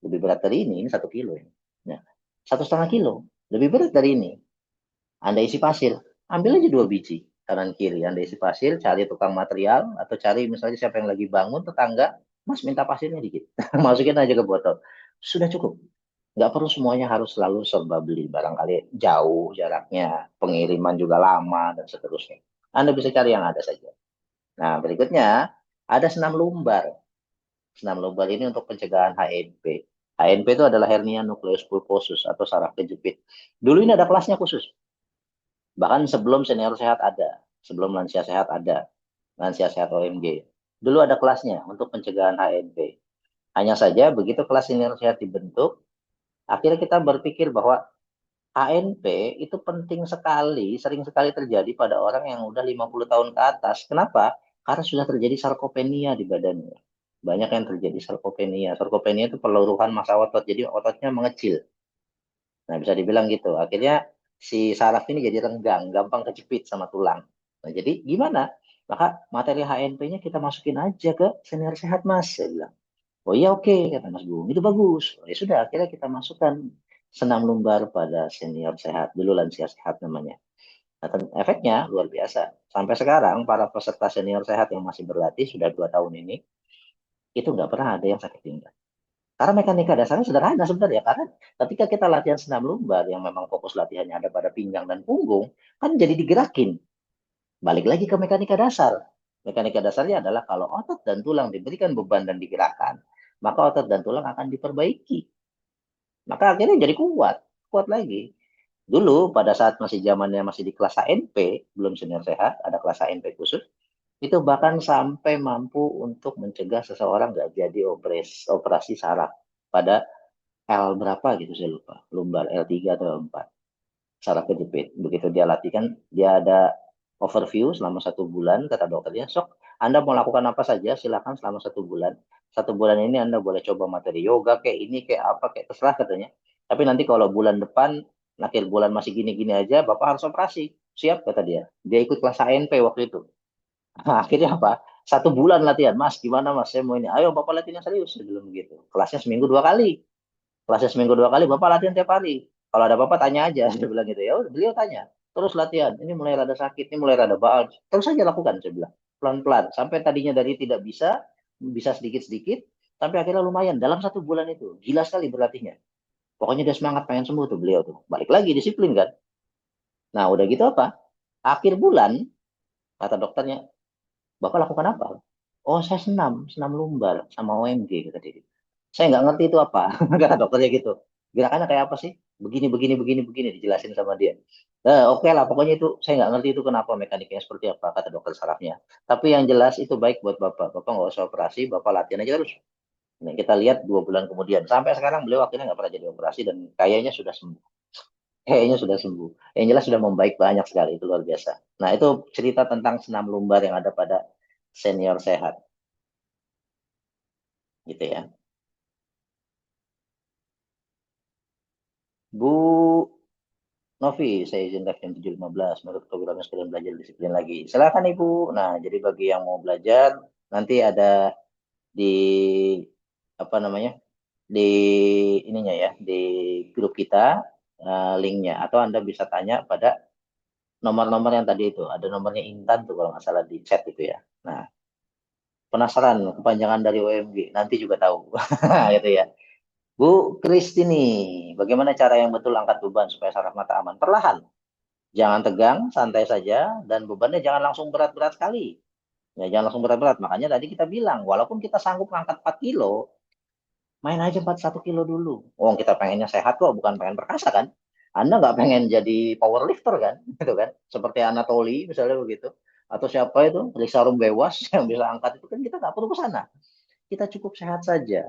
lebih berat dari ini 1 kilo ini. Nah, 1,5 kilo lebih berat dari ini. Anda isi pasir, ambil aja 2 biji kanan kiri. Anda isi pasir, cari tukang material atau cari misalnya siapa yang lagi bangun tetangga, Mas minta pasirnya dikit, masukin aja ke botol, sudah cukup. Nggak perlu semuanya harus selalu serba beli, barangkali jauh jaraknya, pengiriman juga lama dan seterusnya. Anda bisa cari yang ada saja. Nah, berikutnya ada senam lumbar. Senam lumbar ini untuk pencegahan HNP. HNP itu adalah hernia nukleus pulposus atau saraf kejepit. Dulu ini ada kelasnya khusus. Bahkan sebelum senior sehat ada, sebelum lansia sehat ada, lansia sehat OMG. Dulu ada kelasnya untuk pencegahan HNP. Hanya saja begitu kelas senior sehat dibentuk, akhirnya kita berpikir bahwa HNP itu penting sekali, sering sekali terjadi pada orang yang udah 50 tahun ke atas. Kenapa? Karena sudah terjadi sarkopenia di badannya. Banyak yang terjadi sarkopenia. Sarkopenia itu peluruhan massa otot, jadi ototnya mengecil. Nah, bisa dibilang gitu. Akhirnya si saraf ini jadi renggang, gampang kejepit sama tulang. Nah, jadi gimana? Maka materi HNP-nya kita masukin aja ke senior sehat, Mas. Saya bilang. Oh iya oke, kata Mas Gung. Itu bagus. Oh, ya sudah, akhirnya kita masukkan senam lumbar pada senior sehat. Dulu lansia sehat namanya. Nah, efeknya luar biasa. Sampai sekarang, para peserta senior sehat yang masih berlatih, sudah 2 tahun ini, itu nggak pernah ada yang sakit pinggang. Karena mekanika dasarnya sederhana sebenarnya. Karena ketika kita latihan senam lumbar yang memang fokus latihannya ada pada pinggang dan punggung, kan jadi digerakin. Balik lagi ke mekanika dasar. Mekanika dasarnya adalah kalau otot dan tulang diberikan beban dan digerakkan, maka otot dan tulang akan diperbaiki. Maka akhirnya jadi kuat, kuat lagi. Dulu pada saat masih zamannya masih di kelas ANP, belum senior sehat, ada kelas ANP khusus, itu bahkan sampai mampu untuk mencegah seseorang nggak jadi operasi saraf pada L berapa gitu saya lupa, lumbar L3 atau L4, saraf kejepit. Begitu dia latihkan, dia ada overview selama 1 bulan, kata dokternya, sok Anda mau lakukan apa saja, silakan selama 1 bulan. 1 bulan ini Anda boleh coba materi yoga, kayak ini, kayak apa, kayak terserah katanya. Tapi nanti kalau bulan depan, akhir bulan masih gini-gini aja, Bapak harus operasi. Siap, kata dia. Dia ikut kelas ANP waktu itu. Nah, akhirnya apa? 1 bulan latihan, Mas, gimana Mas? Saya mau ini. Ayo Bapak latihan yang serius. Saya bilang begitu. Kelasnya seminggu 2 kali. Kelasnya seminggu 2 kali, Bapak latihan tiap hari. Kalau ada Bapak tanya aja, saya bilang gitu. Ya udah, beliau tanya. Terus latihan. Ini mulai rada sakit, ini mulai rada baal. Terus saja lakukan, saya bilang. Pelan-pelan. Sampai tadinya dari tidak bisa, bisa sedikit-sedikit. Sampai akhirnya lumayan. Dalam 1 bulan itu. Gila sekali berlatihnya. Pokoknya dia semangat pengen sembuh tuh beliau tuh. Balik lagi disiplin kan. Nah udah gitu apa? Akhir bulan, kata dokternya, Bapak lakukan apa? Oh, saya senam lumbar sama OMG, kata dia. Saya nggak ngerti itu apa, kata dokternya gitu. Gerakannya kayak apa sih? Begini, begini, begini, begini, dijelasin sama dia. Oke lah, pokoknya itu saya nggak ngerti itu kenapa mekaniknya seperti apa, kata dokter sarafnya. Tapi yang jelas itu baik buat Bapak. Bapak nggak usah operasi, Bapak latihan aja terus. Nah, kita lihat 2 bulan kemudian. Sampai sekarang beliau akhirnya nggak pernah jadi operasi dan kayaknya sudah sembuh. Kayaknya sudah sembuh. Yang jelas sudah membaik banyak sekali, itu luar biasa. Nah, itu cerita tentang senam lumbar yang ada pada senior sehat, gitu ya. Bu Novi, saya izin live jam 7.15. Menurut programnya sekalian belajar disiplin lagi. Silakan Ibu. Nah, jadi bagi yang mau belajar, nanti ada di apa namanya di ininya ya, di grup kita linknya. Atau Anda bisa tanya pada nomor-nomor yang tadi itu. Ada nomornya Intan tuh kalau nggak salah di chat itu ya. Nah, penasaran kepanjangan dari OMG? Nanti juga tahu, gitu ya. Bu Kristini, bagaimana cara yang betul angkat beban supaya saraf mata aman? Perlahan. Jangan tegang, santai saja, dan bebannya jangan langsung berat-berat sekali. Ya, jangan langsung berat-berat. Makanya tadi kita bilang, walaupun kita sanggup ngangkat 4 kilo, main aja 41 kilo dulu. Oh, kita pengennya sehat kok, bukan pengen perkasa kan? Anda nggak pengen jadi powerlifter kan? Gitu kan? Seperti Anatoli misalnya begitu. Atau siapa itu, Risarum Bewas yang bisa angkat itu kan kita nggak perlu ke sana. Kita cukup sehat saja.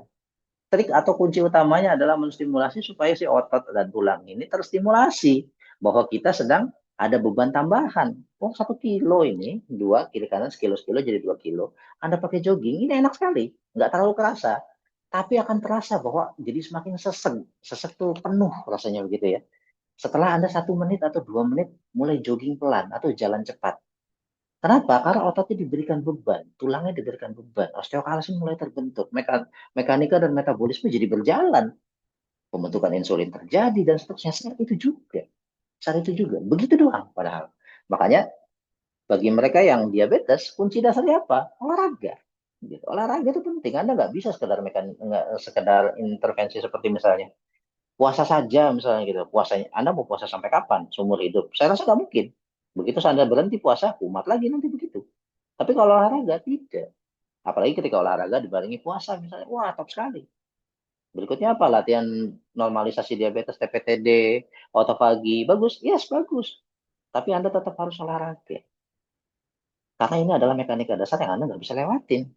Trik atau kunci utamanya adalah menstimulasi supaya si otot dan tulang ini terstimulasi bahwa kita sedang ada beban tambahan. Oh, 1 kilo ini, dua kiri kanan sekilo sekilo jadi 2 kilo. Anda pakai jogging ini enak sekali, nggak terlalu kerasa, tapi akan terasa bahwa jadi semakin sesek, sesek tuh penuh rasanya begitu ya. Setelah Anda 1 menit atau 2 menit mulai jogging pelan atau jalan cepat. Kenapa? Karena ototnya diberikan beban, tulangnya diberikan beban, osteokalsin mulai terbentuk, mekanika dan metabolisme jadi berjalan, pembentukan insulin terjadi dan seterusnya. Saat itu juga, begitu doang padahal. Makanya bagi mereka yang diabetes, kunci dasarnya apa? Olahraga. Gitu. Olahraga itu penting. Anda nggak bisa nggak sekedar intervensi seperti misalnya puasa saja misalnya gitu. Puasanya, Anda mau puasa sampai kapan? Seumur hidup? Saya rasa nggak mungkin. Begitu Anda berhenti puasa, kumat lagi nanti begitu. Tapi kalau olahraga tidak. Apalagi ketika olahraga dibarengi puasa misalnya, wah top sekali. Berikutnya apa? Latihan normalisasi diabetes, TPTD, autofagi, bagus, yes bagus. Tapi Anda tetap harus olahraga. Karena ini adalah mekanika dasar yang Anda nggak bisa lewatin.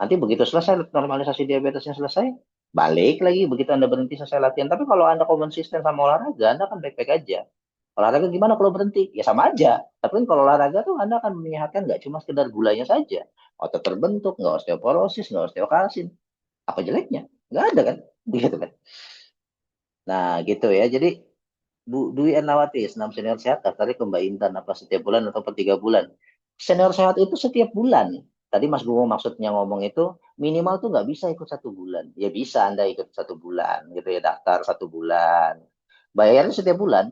Nanti begitu selesai normalisasi diabetesnya selesai, Balik lagi begitu Anda berhenti selesai latihan. Tapi kalau Anda konsisten sama olahraga, Anda akan baik-baik aja. Olahraga gimana kalau berhenti? Ya sama aja. Tapi kan kalau olahraga tuh Anda akan menyehatkan nggak cuma sekedar gulanya saja. Otot terbentuk, nggak osteoporosis, nggak osteokalsin. Apa jeleknya? Nggak ada kan? Begitu kan? Nah gitu ya. Jadi Bu Dwi Ernawati, senam senior sehat, daftarnya ke Mbak Intan apa setiap bulan atau per 3 bulan. Senior sehat itu setiap bulan. Tadi Mas Bungo maksudnya ngomong itu minimal tuh nggak bisa ikut 1 bulan. Ya bisa Anda ikut 1 bulan gitu ya, daftar 1 bulan. Bayarnya setiap bulan,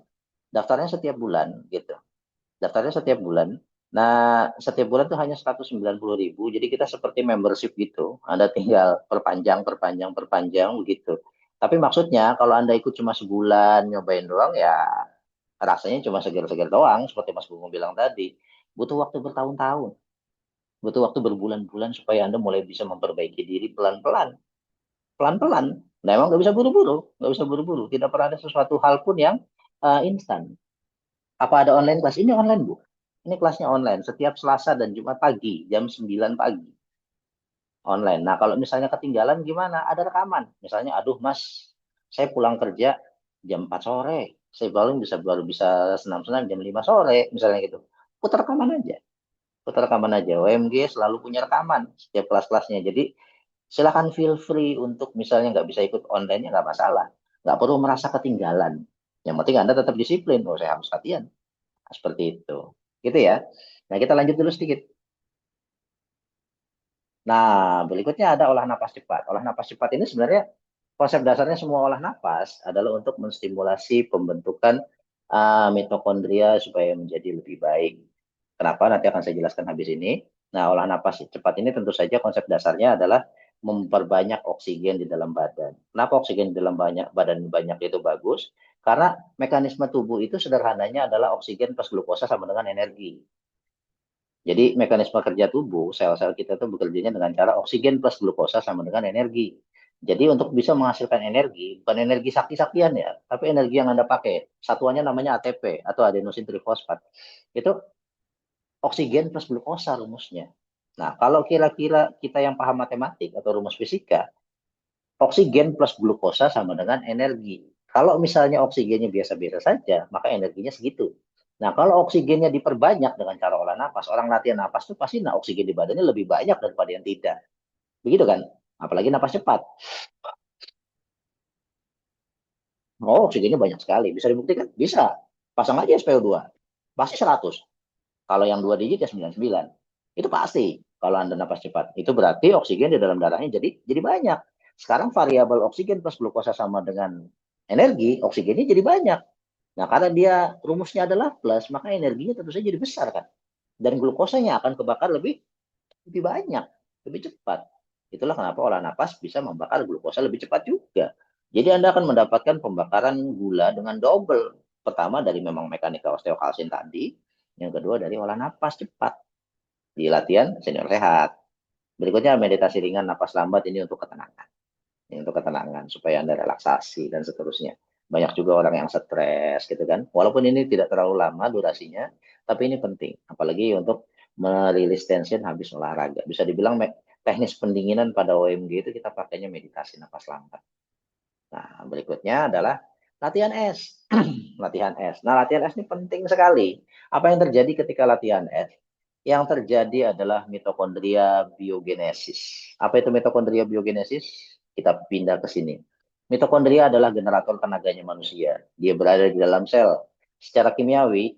daftarnya setiap bulan gitu. Daftarnya setiap bulan. Nah, setiap bulan tuh hanya 190.000. Jadi kita seperti membership gitu. Anda tinggal perpanjang, perpanjang, perpanjang begitu. Tapi maksudnya kalau Anda ikut cuma sebulan nyobain doang ya rasanya cuma segar-segar doang seperti Mas Bungo bilang tadi. Butuh waktu bertahun-tahun. Butuh waktu berbulan-bulan supaya Anda mulai bisa memperbaiki diri pelan-pelan. Pelan-pelan. Nah, emang nggak bisa buru-buru. Nggak bisa buru-buru. Tidak pernah ada sesuatu hal pun yang instan. Apa ada online kelas? Ini online, Bu. Ini kelasnya online. Setiap Selasa dan Jumat pagi, jam 9 pagi. Online. Nah, kalau misalnya ketinggalan gimana? Ada rekaman. Misalnya, aduh Mas, saya pulang kerja jam 4 sore. Saya baru bisa senam-senam jam 5 sore. Misalnya gitu. Putar rekaman aja. Putar rekaman aja. OMG selalu punya rekaman setiap kelas-kelasnya. Jadi, silakan feel free untuk misalnya nggak bisa ikut online-nya nggak masalah. Nggak perlu merasa ketinggalan. Yang penting Anda tetap disiplin. Oh, saya harus latihan. Nah, seperti itu. Gitu ya. Nah, kita lanjut dulu sedikit. Nah, berikutnya ada olah napas cepat. Olah napas cepat ini sebenarnya konsep dasarnya semua olah napas adalah untuk menstimulasi pembentukan mitokondria supaya menjadi lebih baik. Kenapa? Nanti akan saya jelaskan habis ini. Nah, olah napas cepat ini tentu saja konsep dasarnya adalah memperbanyak oksigen di dalam badan. Kenapa oksigen di dalam badan banyak itu bagus? Karena mekanisme tubuh itu sederhananya adalah oksigen plus glukosa sama dengan energi. Jadi mekanisme kerja tubuh, sel-sel kita tuh bekerjanya dengan cara oksigen plus glukosa sama dengan energi. Jadi untuk bisa menghasilkan energi, bukan energi sakti-saktian ya, tapi energi yang Anda pakai. Satuannya namanya ATP atau adenosin trifosfat. Itu oksigen plus glukosa rumusnya. Nah, kalau kira-kira kita yang paham matematik atau rumus fisika, oksigen plus glukosa sama dengan energi. Kalau misalnya oksigennya biasa-biasa saja, maka energinya segitu. Nah, kalau oksigennya diperbanyak dengan cara olah napas, orang latihan napas itu pasti oksigen di badannya lebih banyak daripada yang tidak. Begitu kan? Apalagi napas cepat. Oh, oksigennya banyak sekali. Bisa dibuktikan? Bisa. Pasang aja SPO2. Pasti 100. Kalau yang 2 digit ya 99. Itu pasti. Kalau Anda napas cepat. Itu berarti oksigen di dalam darahnya jadi banyak. Sekarang variabel oksigen plus glukosa sama dengan energi, oksigennya jadi banyak. Nah, karena dia rumusnya adalah plus, maka energinya tentu saja jadi besar kan. Dan glukosanya akan kebakar lebih banyak, lebih cepat. Itulah kenapa olah napas bisa membakar glukosa lebih cepat juga. Jadi Anda akan mendapatkan pembakaran gula dengan double. Pertama dari memang mekanika osteokalsin tadi, yang kedua dari olah napas cepat di latihan senior sehat. Berikutnya meditasi ringan napas lambat ini untuk ketenangan. Ini untuk ketenangan supaya Anda relaksasi dan seterusnya. Banyak juga orang yang stres gitu kan. Walaupun ini tidak terlalu lama durasinya, tapi ini penting. Apalagi untuk merilis tension habis olahraga. Bisa dibilang teknis pendinginan pada OMG itu kita pakainya meditasi napas lambat. Nah, berikutnya adalah latihan es. Latihan es. Nah, latihan es ini penting sekali. Apa yang terjadi ketika latihan es? Yang terjadi adalah mitokondria biogenesis. Apa itu mitokondria biogenesis? Kita pindah ke sini. Mitokondria adalah generator tenaganya manusia. Dia berada di dalam sel. Secara kimiawi,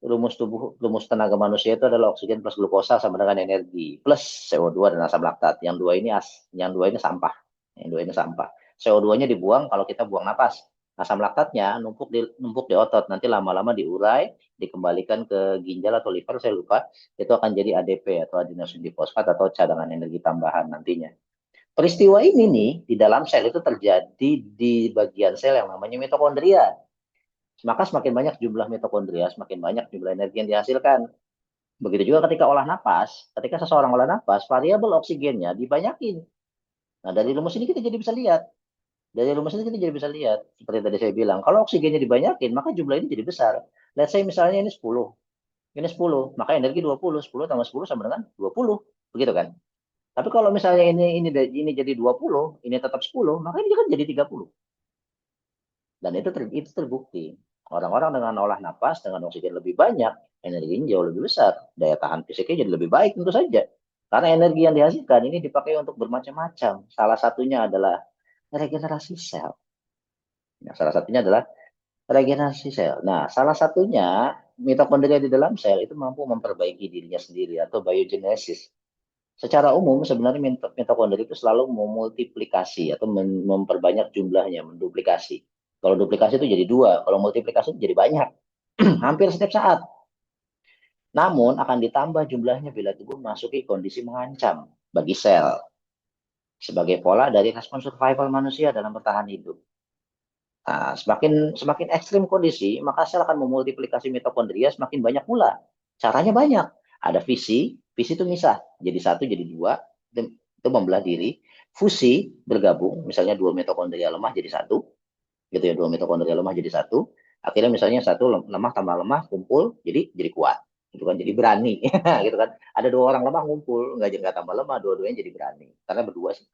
rumus tenaga manusia itu adalah oksigen plus glukosa sama dengan energi plus CO2 dan asam laktat. Yang dua ini sampah. Yang dua ini sampah. CO2-nya dibuang kalau kita buang napas. Asam laktatnya numpuk di otot, nanti lama-lama diurai, dikembalikan ke ginjal atau liver, saya lupa, itu akan jadi ADP atau adenosin difosfat atau cadangan energi tambahan nantinya. Peristiwa ini nih di dalam sel itu terjadi di bagian sel yang namanya mitokondria. Maka semakin banyak jumlah mitokondria, semakin banyak jumlah energi yang dihasilkan. Begitu juga ketika olah napas, ketika seseorang olah napas, variabel oksigennya dibanyakin. Nah, dari rumus ini kita jadi bisa lihat. Dari rumus ini kita jadi bisa lihat, seperti tadi saya bilang, kalau oksigennya dibanyakin, maka jumlah ini jadi besar. Let's say misalnya ini 10, maka energi 20, 10 tambah 10 sama dengan 20. Begitu kan? Tapi kalau misalnya ini jadi 20, ini tetap 10, maka ini kan jadi 30. Dan itu terbukti. Orang-orang dengan olah napas dengan oksigen lebih banyak, energinya jauh lebih besar, daya tahan fisiknya jadi lebih baik tentu saja. Karena energi yang dihasilkan ini dipakai untuk bermacam-macam. Salah satunya adalah regenerasi sel. Nah, salah satunya adalah regenerasi sel. Nah, salah satunya mitokondria di dalam sel itu mampu memperbaiki dirinya sendiri atau biogenesis. Secara umum sebenarnya mitokondria itu selalu memultiplikasi atau memperbanyak jumlahnya, menduplikasi. Kalau duplikasi itu jadi dua, kalau multiplikasi itu jadi banyak, hampir setiap saat. Namun akan ditambah jumlahnya bila tubuh memasuki kondisi mengancam bagi sel sebagai pola dari respon survival manusia dalam bertahan hidup. Nah, semakin semakin ekstrim kondisi, maka sel akan memultiplikasi mitokondria semakin banyak pula. Caranya banyak. Ada visi itu misah, jadi satu jadi dua, itu membelah diri. Fusi bergabung, misalnya dua mitokondria lemah jadi satu, gitu ya, dua mitokondria lemah jadi satu. Akhirnya misalnya satu lemah tambah lemah kumpul, jadi kuat, gitu kan, jadi berani, gitu kan. Ada dua orang lemah ngumpul, nggak tambah lemah, dua-duanya jadi berani, karena berdua sih,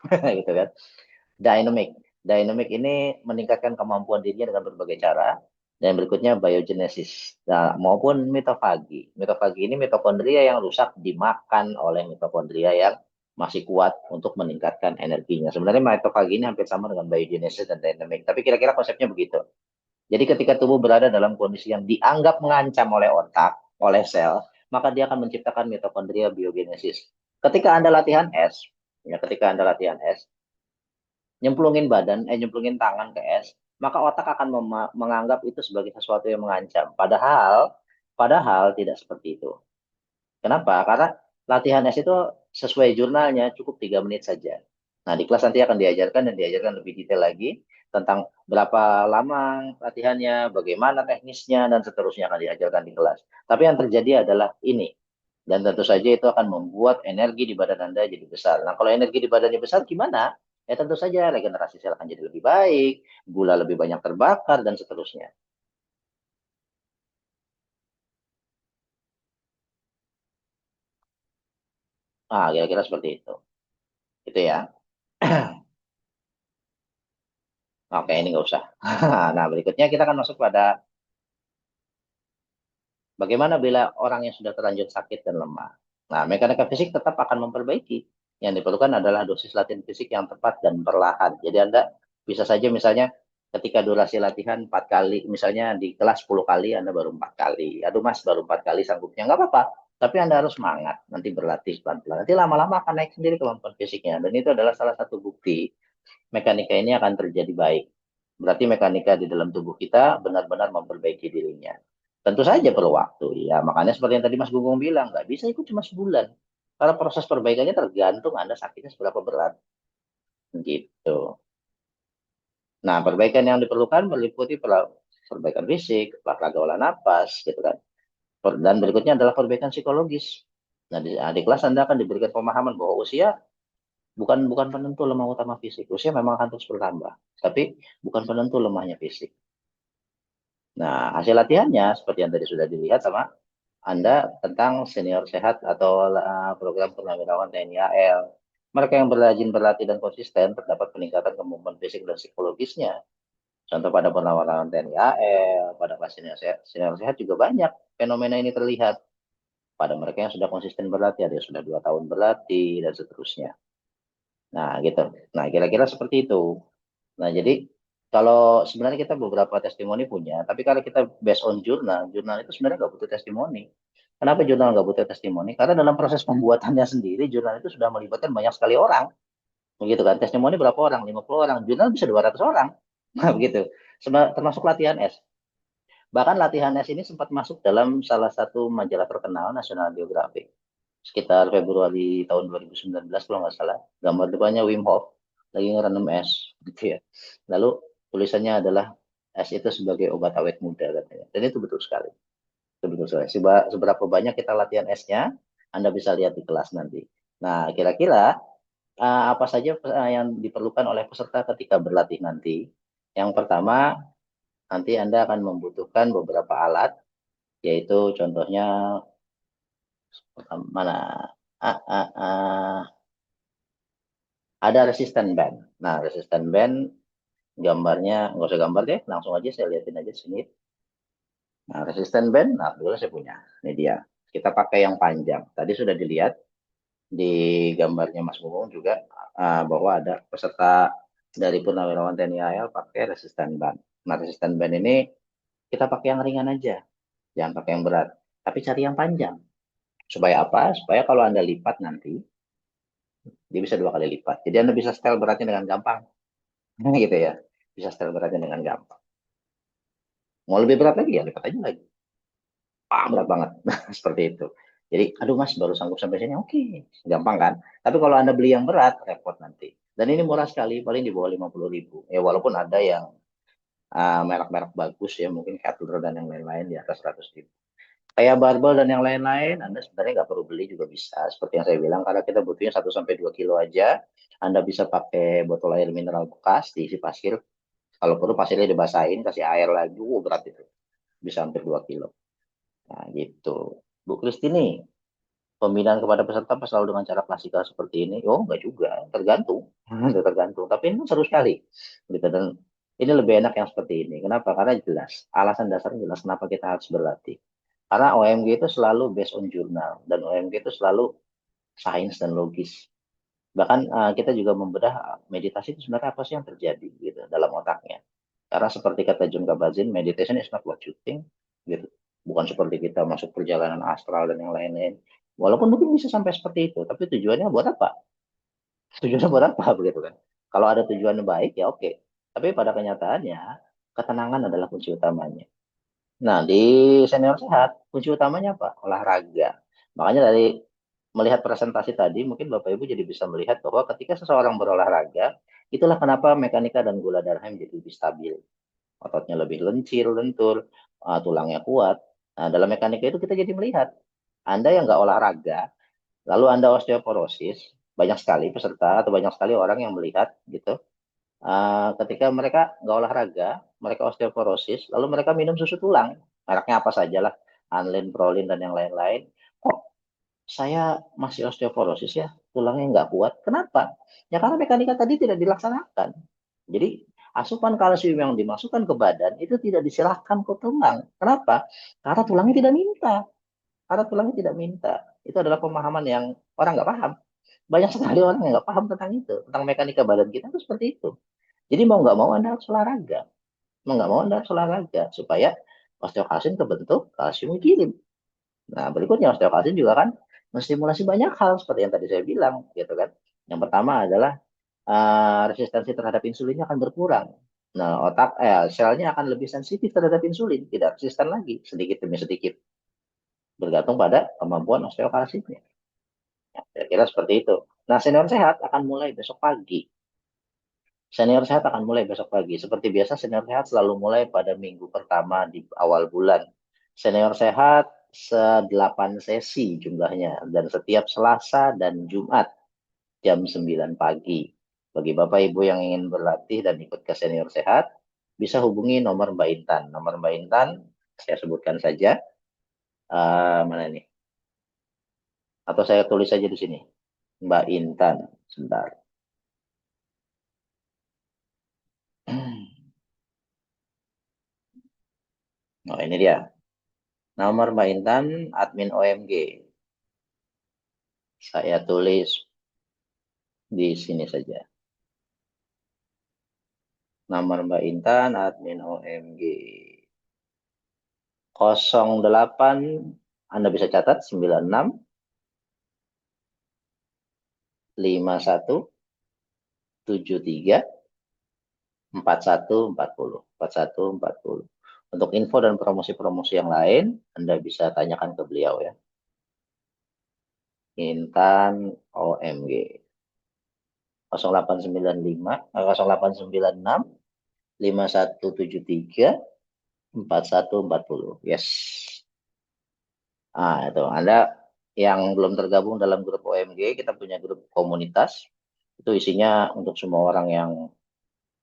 gitu kan. Dynamic. Dynamic ini meningkatkan kemampuan dirinya dengan berbagai cara. Dan berikutnya biogenesis. Nah, maupun mitofagi. Mitofagi ini mitokondria yang rusak dimakan oleh mitokondria yang masih kuat untuk meningkatkan energinya. Sebenarnya mitofagi ini hampir sama dengan biogenesis dan dynamic. Tapi kira-kira konsepnya begitu. Jadi ketika tubuh berada dalam kondisi yang dianggap mengancam oleh otak, oleh sel, maka dia akan menciptakan mitokondria biogenesis. Ketika Anda latihan es, ya ketika Anda latihan es, nyemplungin tangan ke es, maka otak akan menganggap itu sebagai sesuatu yang mengancam. Padahal tidak seperti itu. Kenapa? Karena latihan es itu sesuai jurnalnya cukup 3 menit saja. Nah, di kelas nanti akan diajarkan lebih detail lagi tentang berapa lama latihannya, bagaimana teknisnya, dan seterusnya akan diajarkan di kelas. Tapi yang terjadi adalah ini. Dan tentu saja itu akan membuat energi di badan Anda jadi besar. Nah, kalau energi di badannya besar gimana? Ya tentu saja regenerasi sel akan jadi lebih baik, gula lebih banyak terbakar, dan seterusnya. Nah, kira-kira seperti itu. Itu ya. Oke, ini nggak usah. Nah, berikutnya kita akan masuk pada bagaimana bila orang yang sudah terlanjur sakit dan lemah. Nah, mekanika fisik tetap akan memperbaiki. Yang diperlukan adalah dosis latihan fisik yang tepat dan perlahan. Jadi Anda bisa saja misalnya ketika durasi latihan 4 kali, misalnya di kelas 10 kali, Anda baru 4 kali. Aduh mas, baru 4 kali sanggupnya. Nggak apa-apa. Tapi Anda harus semangat. Nanti berlatih pelan-pelan. Nanti lama-lama akan naik sendiri kemampuan fisiknya. Dan itu adalah salah satu bukti mekanika ini akan terjadi baik. Berarti mekanika di dalam tubuh kita benar-benar memperbaiki dirinya. Tentu saja perlu waktu. Ya, makanya seperti yang tadi Mas Gunggung bilang, nggak bisa ikut cuma sebulan. Karena proses perbaikannya tergantung Anda sakitnya seberapa berat. Gitu. Nah, perbaikan yang diperlukan meliputi perbaikan fisik, olahraga olah napas, gitu kan. Dan berikutnya adalah perbaikan psikologis. Nah, di kelas Anda akan diberikan pemahaman bahwa usia bukan bukan penentu lemah utama fisik. Usia memang akan terus bertambah, tapi bukan penentu lemahnya fisik. Nah, hasil latihannya seperti yang tadi sudah dilihat sama Anda tentang senior sehat atau program purnawirawan TNI AL. Mereka yang berrajin berlatih dan konsisten terdapat peningkatan kemampuan fisik dan psikologisnya. Contoh pada purnawirawan TNI AL, pada kelas senior sehat juga banyak fenomena ini terlihat pada mereka yang sudah konsisten berlatih, ada yang sudah 2 tahun berlatih dan seterusnya. Nah, gitu. Nah, kira-kira seperti itu. Nah, jadi kalau sebenarnya kita beberapa testimoni punya, tapi kalau kita based on jurnal, jurnal itu sebenarnya nggak butuh testimoni. Kenapa jurnal nggak butuh testimoni? Karena dalam proses pembuatannya sendiri, jurnal itu sudah melibatkan banyak sekali orang. Begitu kan? Testimoni berapa orang? 50 orang. Jurnal bisa 200 orang. Nah, begitu. Termasuk latihan S. Bahkan latihan S ini sempat masuk dalam salah satu majalah terkenal, National Geographic. Sekitar Februari tahun 2019 kalau nggak salah. Gambar depannya Wim Hof lagi ngerenam es gitu ya. Lalu tulisannya adalah es itu sebagai obat awet muda katanya. Dan itu betul sekali. Itu betul sekali. Seberapa banyak kita latihan esnya, Anda bisa lihat di kelas nanti. Nah, kira-kira apa saja yang diperlukan oleh peserta ketika berlatih nanti? Yang pertama, nanti Anda akan membutuhkan beberapa alat, yaitu contohnya mana? Ah, ah, ah. Ada resistant band. Nah, resistant band gambarnya nggak usah gambar deh, langsung aja saya liatin aja sini. Nah, resistant band, nah dulu saya punya. Ini dia. Kita pakai yang panjang. Tadi sudah dilihat di gambarnya Mas Bung juga bahwa ada peserta dari Purnawirawan TNI AL pakai resistant band. Nah, resistant band ini kita pakai yang ringan aja, jangan pakai yang berat. Tapi cari yang panjang. Supaya apa? Supaya kalau Anda lipat nanti, dia bisa 2 kali lipat. Jadi Anda bisa setel beratnya dengan gampang. Gitu ya. Bisa setel beratnya dengan gampang. Mau lebih berat lagi ya, lipat aja lagi. Berat banget. Seperti itu. Jadi, aduh mas, baru sanggup sampai sini. Oke, gampang kan? Tapi kalau Anda beli yang berat, repot nanti. Dan ini murah sekali, paling di bawah 50.000. Ya, walaupun ada yang merek-merek bagus ya, mungkin Cutler dan yang lain-lain di atas 100.000. Kayak barbel dan yang lain-lain, Anda sebenarnya nggak perlu beli juga bisa. Seperti yang saya bilang, karena kita butuhnya 1 sampai 2 kilo aja. Anda bisa pakai botol air mineral bekas, diisi pasir. Kalau perlu pasirnya dibasahin, kasih air lagi, berat itu. Bisa hampir 2 kilo. Nah, gitu. Bu Kristini, pembinaan kepada peserta apa selalu dengan cara klasikal seperti ini? Oh, enggak juga. Tergantung. Tergantung. Tapi ini seru sekali. Gitu. Dan ini lebih enak yang seperti ini. Kenapa? Karena jelas. Alasan dasarnya jelas kenapa kita harus berlatih. Karena OMG itu selalu based on jurnal. Dan OMG itu selalu sains dan logis. Bahkan kita juga membedah meditasi itu sebenarnya apa sih yang terjadi gitu dalam otaknya. Karena seperti kata John Kabat-Zinn, meditation is not what you think, gitu. Bukan seperti kita masuk perjalanan astral dan yang lain-lain. Walaupun mungkin bisa sampai seperti itu, tapi tujuannya buat apa? Tujuannya buat apa begitu kan? Kalau ada tujuan baik ya oke. Tapi pada kenyataannya ketenangan adalah kunci utamanya. Nah, di senior sehat, kunci utamanya apa? Olahraga. Makanya dari melihat presentasi tadi, mungkin Bapak Ibu jadi bisa melihat bahwa ketika seseorang berolahraga, itulah kenapa mekanika dan gula darahnya menjadi lebih stabil. Ototnya lebih lencir, lentur, tulangnya kuat. Nah, dalam mekanika itu kita jadi melihat, Anda yang nggak olahraga, lalu Anda osteoporosis, banyak sekali peserta atau banyak sekali orang yang melihat gitu, ketika mereka nggak olahraga, mereka osteoporosis, lalu mereka minum susu tulang, mereknya apa saja lah, Anlin, Prolin, dan yang lain-lain. Kok saya masih osteoporosis ya, tulangnya nggak kuat. Kenapa? Ya karena mekanika tadi tidak dilaksanakan. Jadi asupan kalsium yang dimasukkan ke badan itu tidak diserahkan ke tulang. Kenapa? Karena tulangnya tidak minta. Karena tulangnya tidak minta. Itu adalah pemahaman yang orang nggak paham. Banyak sekali orang yang nggak paham tentang itu, tentang mekanika badan kita itu seperti itu. Jadi mau nggak mau Anda harus olahraga. Mau nggak mau Anda harus olahraga supaya osteokalsin terbentuk, kalsium dikirim. Nah, berikutnya osteokalsin juga kan menstimulasi banyak hal seperti yang tadi saya bilang, gitu kan. Yang pertama adalah resistensi terhadap insulinnya akan berkurang. Nah, selnya akan lebih sensitif terhadap insulin, tidak resisten lagi, sedikit demi sedikit, bergantung pada kemampuan osteokalsinnya. Ya, kira-kira seperti itu. Nah, senior sehat akan mulai besok pagi. Senior sehat akan mulai besok pagi. Seperti biasa, senior sehat selalu mulai pada minggu pertama di awal bulan. Senior sehat 8 sesi jumlahnya, dan setiap Selasa dan Jumat jam 9 pagi. Bagi Bapak Ibu yang ingin berlatih dan ikut ke senior sehat, bisa hubungi nomor Mbak Intan. Nomor Mbak Intan, saya sebutkan saja. Mana ini? Atau saya tulis saja di sini. Mbak Intan. Sebentar. Oh, ini dia. Nomor Mbak Intan, admin OMG. Saya tulis di sini saja. Nomor Mbak Intan, admin OMG. 08, Anda bisa catat, 96 51 73 4140. 4140. Untuk info dan promosi-promosi yang lain, Anda bisa tanyakan ke beliau ya. Intan OMG. 0895, 0896 5173 4140. Yes. Itu Anda yang belum tergabung dalam grup OMG, kita punya grup komunitas. Itu isinya untuk semua orang yang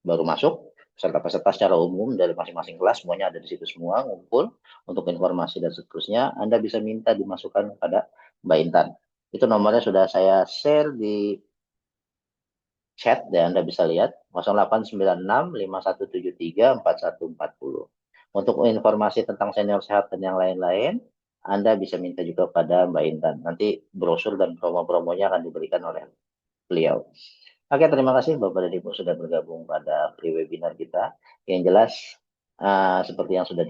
baru masuk, peserta-peserta secara umum dari masing-masing kelas, semuanya ada di situ semua, ngumpul untuk informasi dan seterusnya. Anda bisa minta dimasukkan kepada Mbak Intan. Itu nomornya sudah saya share di chat dan Anda bisa lihat 0896 5173 4140. Untuk informasi tentang senior sehat dan yang lain-lain, Anda bisa minta juga pada Mbak Intan. Nanti brosur dan promo-promonya akan diberikan oleh beliau. Oke, terima kasih Bapak dan Ibu sudah bergabung pada pre-webinar kita. Yang jelas, seperti yang sudah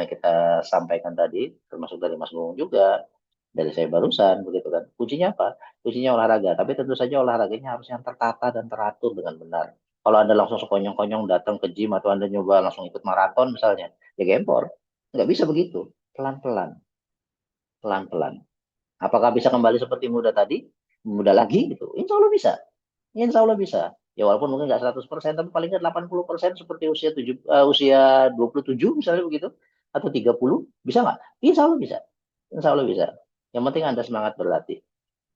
kita sampaikan tadi, termasuk dari Mas Bung juga, dari saya barusan, begitu kan. Kuncinya apa? Kuncinya olahraga. Tapi tentu saja olahraganya harus yang tertata dan teratur dengan benar. Kalau Anda langsung sekonyong-konyong datang ke gym atau Anda nyoba langsung ikut maraton misalnya, ya gempor. Nggak bisa begitu. Pelan-pelan. Pelan-pelan. Apakah bisa kembali seperti muda tadi? Muda lagi gitu. Insya Allah bisa. Insya Allah bisa. Ya walaupun mungkin nggak 100%, tapi paling nggak 80% seperti usia 27 misalnya begitu. Atau 30, bisa nggak? Insya Allah bisa. Insya Allah bisa. Yang penting Anda semangat berlatih.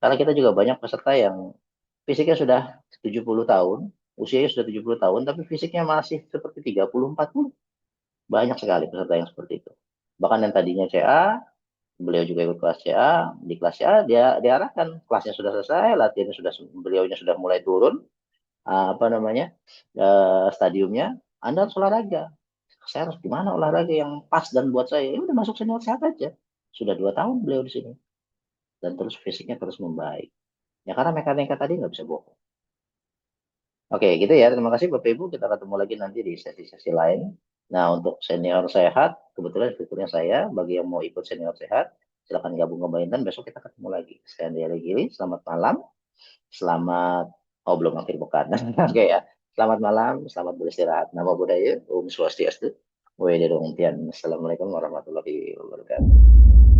Karena kita juga banyak peserta yang fisiknya sudah 70 tahun, usianya sudah 70 tahun, tapi fisiknya masih seperti 30, 40. Banyak sekali peserta yang seperti itu. Bahkan yang tadinya CA, beliau juga ikut kelas CA, di kelas CA dia diarahkan, kelasnya sudah selesai, latihannya sudah, beliaunya sudah mulai turun, apa namanya, stadiumnya, Anda harus olahraga. Saya harus gimana olahraga yang pas dan buat saya? Ya udah masuk senior sehat aja. Sudah 2 tahun beliau di sini. Dan terus fisiknya terus membaik. Ya karena mekanika tadi nggak bisa bohong. Oke, gitu ya. Terima kasih Bapak Ibu. Kita ketemu lagi nanti di sesi-sesi lain. Nah, untuk senior sehat, kebetulan fiturnya saya. Bagi yang mau ikut senior sehat, silakan gabung ke Mbak Intan. Besok kita ketemu lagi. Saya Andi Gili. Selamat malam. Selamat, oh belum akhir pekan. Oke ya. Selamat malam. Selamat beristirahat. Nama budaya. Om Swastiastu. Assalamualaikum warahmatullahi wabarakatuh.